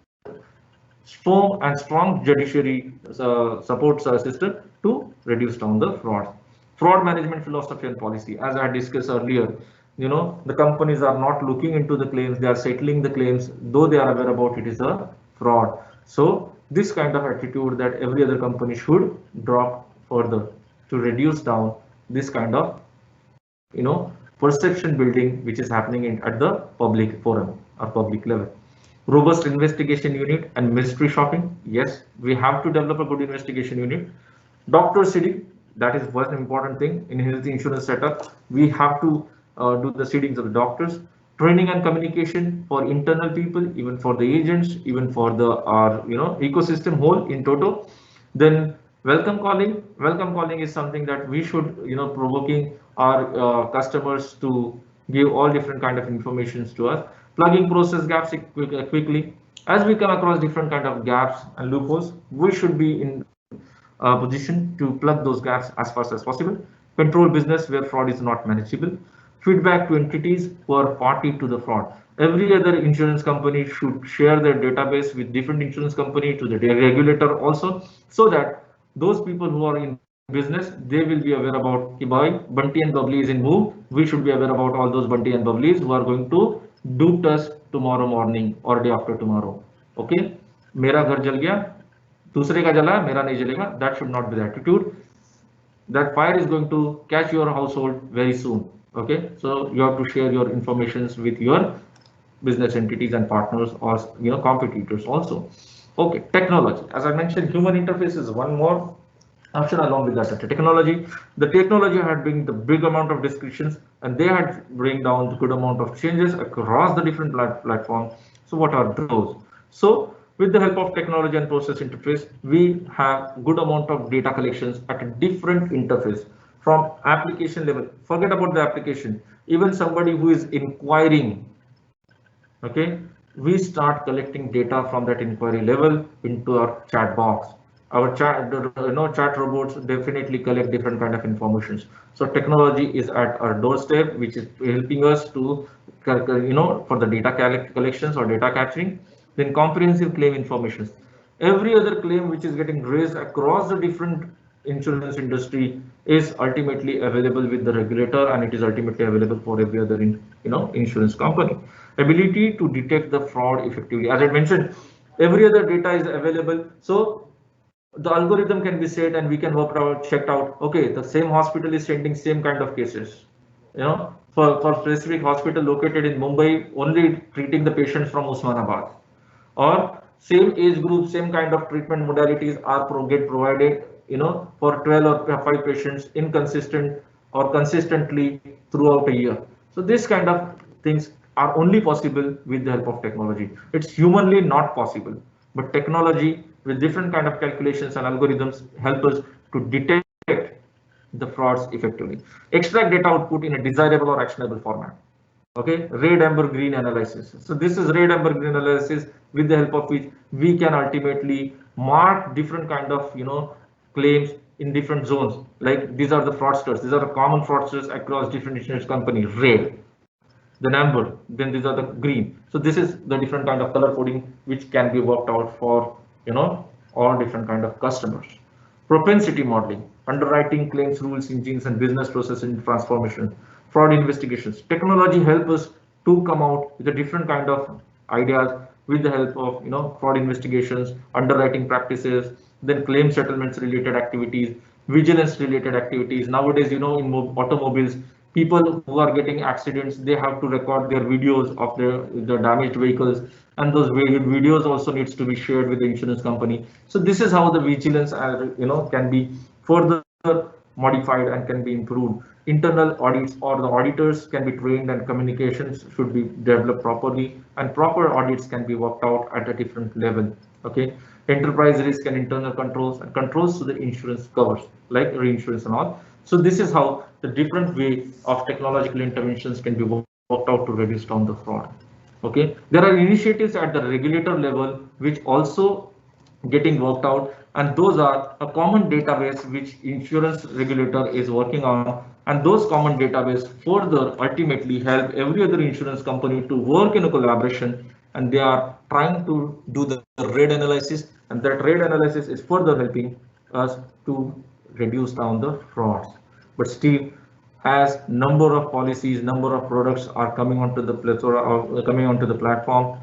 firm and strong judiciary support system to reduce down the fraud. Fraud management philosophy and policy, as I discussed earlier, the companies are not looking into the claims, they are settling the claims, though they are aware about it is a fraud. So this kind of attitude that every other company should drop further to reduce down this kind of, perception building which is happening at the public forum or public level. Robust investigation unit and mystery shopping. Yes, we have to develop a good investigation unit. Doctor seeding, that is one important thing in health insurance setup. We have to do the seedings of the doctors. Training and communication for internal people, even for the agents, even for the our ecosystem whole in total. Then welcome calling. Welcome calling is something that we should provoking our customers to give all different kind of informations to us. Plugging process gaps quickly. As we come across different kind of gaps and loopholes, we should be in a position to plug those gaps as fast as possible. Control business where fraud is not manageable. Feedback to entities who are party to the fraud. Every other insurance company should share their database with different insurance company to the regulator also, so that those people who are in business, they will be aware about Kibai, Bunty and Bubbly is in move. We should be aware about all those Bunty and Bubblies who are going to do us tomorrow morning or day after tomorrow. Okay, मेरा घर जल गया, दूसरे का जला, मेरा नहीं जलेगा. That should not be the attitude. That fire is going to catch your household very soon. Okay, so you have to share your informations with your business entities and partners or competitors also. Okay, technology. As I mentioned, human interface is one more option along with that. The technology had bring the big amount of descriptions, and they had bring down the good amount of changes across the different platforms. So what are those? So with the help of technology and process interface, we have good amount of data collections at a different interface from application level. Forget about the application. Even somebody who is inquiring, okay, we start collecting data from that inquiry level into our chat box. Our chat robots definitely collect different kind of informations. So technology is at our doorstep, which is helping us to for the data collections or data capturing. Then comprehensive claim information. Every other claim which is getting raised across the different insurance industry is ultimately available with the regulator, and it is ultimately available for every other insurance company. Ability to detect the fraud effectively. As I mentioned, every other data is available, so the algorithm can be set and we can work out, checked out, okay, the same hospital is sending same kind of cases, for specific hospital located in Mumbai, only treating the patients from Osmanabad, or same age group, same kind of treatment modalities are get provided, for 12 or 5 patients inconsistent or consistently throughout a year. So this kind of things are only possible with the help of technology. It's humanly not possible, but technology with different kind of calculations and algorithms help us to detect the frauds effectively. Extract data output in a desirable or actionable format. Okay, red, amber, green analysis. So this is red, amber, green analysis, with the help of which we can ultimately mark different kind of claims in different zones. Like these are the fraudsters. These are the common fraudsters across different insurance companies. Red, then amber, then these are the green. So this is the different kind of color coding which can be worked out for all different kind of customers. Propensity modeling, underwriting, claims, rules, engines, and business process and transformation. Fraud investigations. Technology help us to come out with a different kind of ideas with the help of fraud investigations, underwriting practices, then claim settlements related activities, vigilance related activities. Nowadays, in automobiles, people who are getting accidents, they have to record their videos of the damaged vehicles, and those videos also needs to be shared with the insurance company. So this is how the vigilance can be further modified and can be improved. Internal audits or the auditors can be trained, and communications should be developed properly, and proper audits can be worked out at a different level. Okay, enterprise risk and internal controls and controls to the insurance covers like reinsurance and all. So this is how the different way of technological interventions can be worked worked out to reduce down the fraud. Okay, there are initiatives at the regulator level which also getting worked out, and those are a common database which insurance regulator is working on, and those common database further ultimately help every other insurance company to work in a collaboration, and they are trying to do the rate analysis, and that rate analysis is further helping us to reduce down the frauds. But still, as number of policies, number of products are coming onto the plethora or coming onto the platform,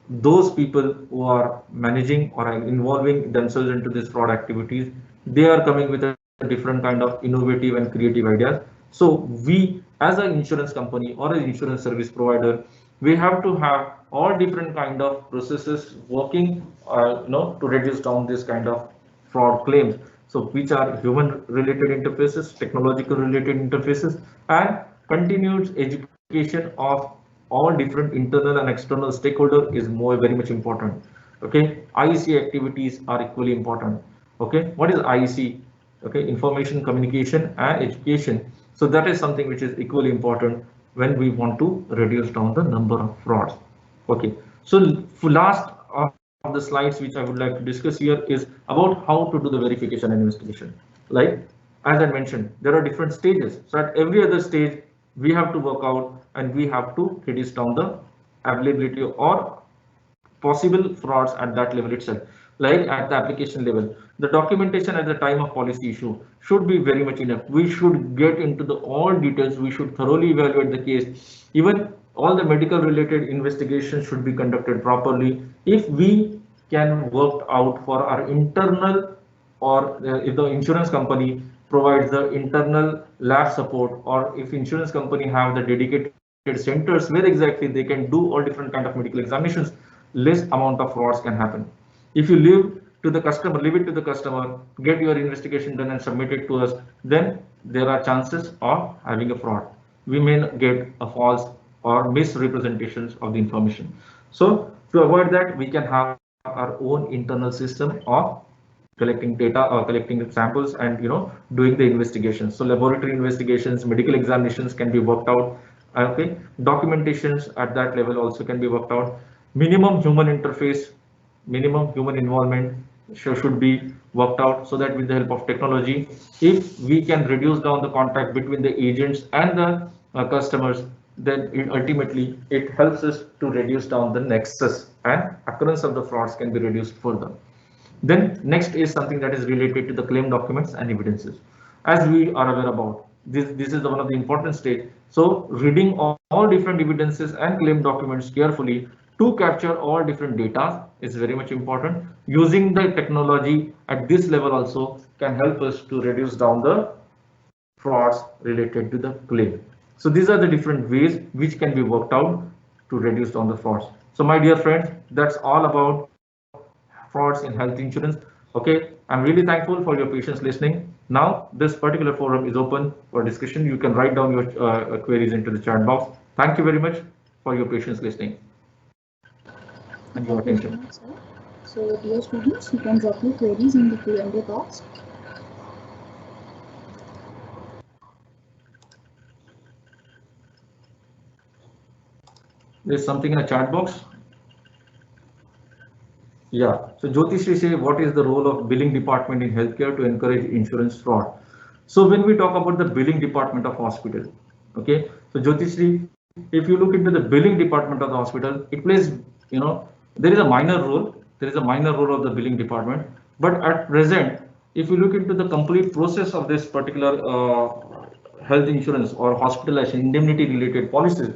those people who are managing or are involving themselves into these fraud activities, they are coming with a different kind of innovative and creative ideas. So we, as an insurance company or an insurance service provider, we have to have all different kind of processes working, to reduce down this kind of fraud claims. So which are human related interfaces, technological related interfaces, and continued education of all different internal and external stakeholder is more very much important. Okay, IEC activities are equally important. Okay, what is IEC? Okay, information, communication, and education. So that is something which is equally important when we want to reduce down the number of frauds. Okay, so for last of the slides which I would like to discuss here is about how to do the verification and investigation. Like, as I mentioned, there are different stages. So at every other stage, we have to work out and we have to reduce down the availability or possible frauds at that level itself. Like at the application level, the documentation at the time of policy issue should be very much enough. We should get into the all details. We should thoroughly evaluate the case. Even all the medical related investigations should be conducted properly. If we can work out for our internal, or if the insurance company provides the internal lab support, or if insurance company have the dedicated centers where exactly they can do all different kind of medical examinations, less amount of frauds can happen. If you leave it to the customer, get your investigation done and submit it to us, then there are chances of having a fraud. We may get a false or misrepresentations of the information. So to avoid that, we can have our own internal system of collecting data or collecting samples and doing the investigations. So laboratory investigations, medical examinations can be worked out. Okay, documentations at that level also can be worked out. Minimum human interface, minimum human involvement should be worked out, so that with the help of technology, if we can reduce down the contact between the agents and the customers, then ultimately it helps us to reduce down the nexus, and occurrence of the frauds can be reduced further. Then next is something that is related to the claim documents and evidences. As we are aware about, this is one of the important stage. So reading all different evidences and claim documents carefully to capture all different data is very much important. Using the technology at this level also can help us to reduce down the frauds related to the claim. So these are the different ways which can be worked out to reduce down the frauds. So my dear friends, that's all about frauds in health insurance. Okay, I'm really thankful for your patience listening. Now this particular forum is open for discussion. You can write down your queries into the chat box. Thank you very much for your patience listening and your attention.
Thank you so much, sir. So dear students, you can drop your queries in the Q&A box.
There's something in the chat box. Yeah, so Jyotishri say, what is the role of billing department in healthcare to encourage insurance fraud? So when we talk about the billing department of hospital, okay, so Jyotishri, if you look into the billing department of the hospital, it plays, there is a minor role, of the billing department, but at present, if you look into the complete process of this particular health insurance or hospitalization indemnity related policies,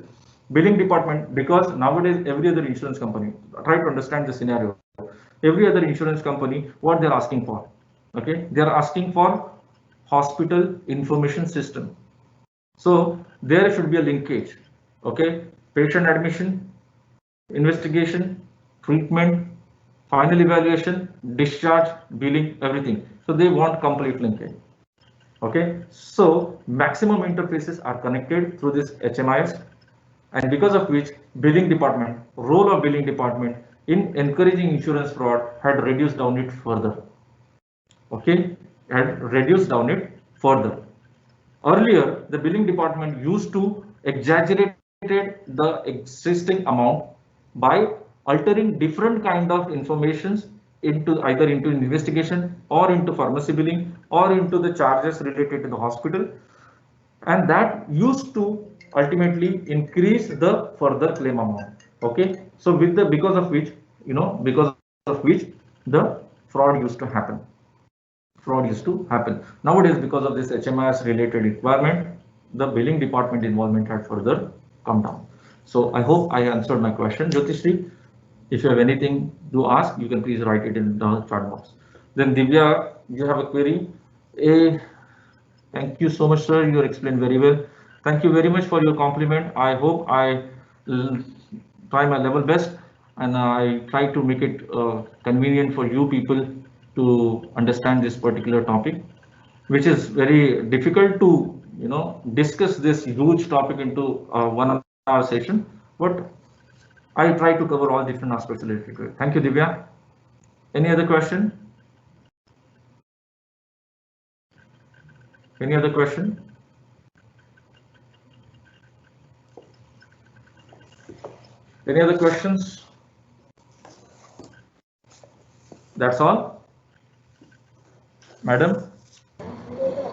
billing department, because nowadays every other insurance company, try to understand the scenario, every other insurance company, what they're asking for, okay, they're asking for hospital information system. So there should be a linkage, okay, patient admission, investigation, treatment, final evaluation, discharge, billing, everything. So they want complete linkage. Okay, so maximum interfaces are connected through this HMIS, and because of which billing department, role of billing department in encouraging insurance fraud had reduced down it further. Okay, had reduced down it further. Earlier, the billing department used to exaggerate the existing amount by altering different kind of informations into either into investigation or into pharmacy billing or into the charges related to the hospital, and that used to ultimately increase the further claim amount. Okay, so with the because of which the fraud used to happen. Nowadays, because of this HMIS related requirement, the billing department involvement had further come down. So I hope I answered my question. Jyotishri, if you have anything to ask, you can please write it in the chat box. Then Divya, you have a query. Thank you so much, sir. You explained very well. Thank you very much for your compliment. I hope I try my level best, and I try to make it convenient for you people to understand this particular topic, which is very difficult to discuss this huge topic into 1 hour session. But I try to cover all different aspects related to it. Thank you, Divya. Any other question? Any other question? Any other questions? That's all, madam?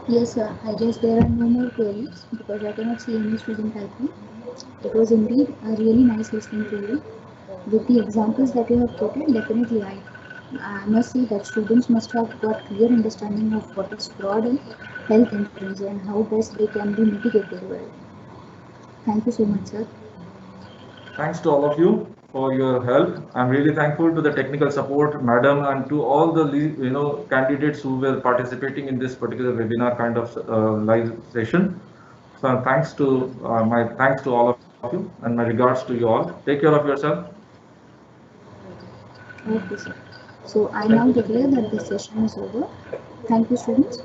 Yes, sir. I guess there are no more queries because I cannot see any student typing. It was indeed a really nice listening to you. With the examples that you have quoted, definitely I must say that students must have got clear understanding of what is fraud in health insurance and how best they can be mitigated. Well, thank you so much, sir.
Thanks to all of you for your help. I'm really thankful to the technical support, madam, and to all the candidates who were participating in this particular webinar kind of live session. So thanks to my thanks to all of you, and my regards to you all. Take care of yourself.
Okay, sir. So I now declare that this session is over. Thank you, students.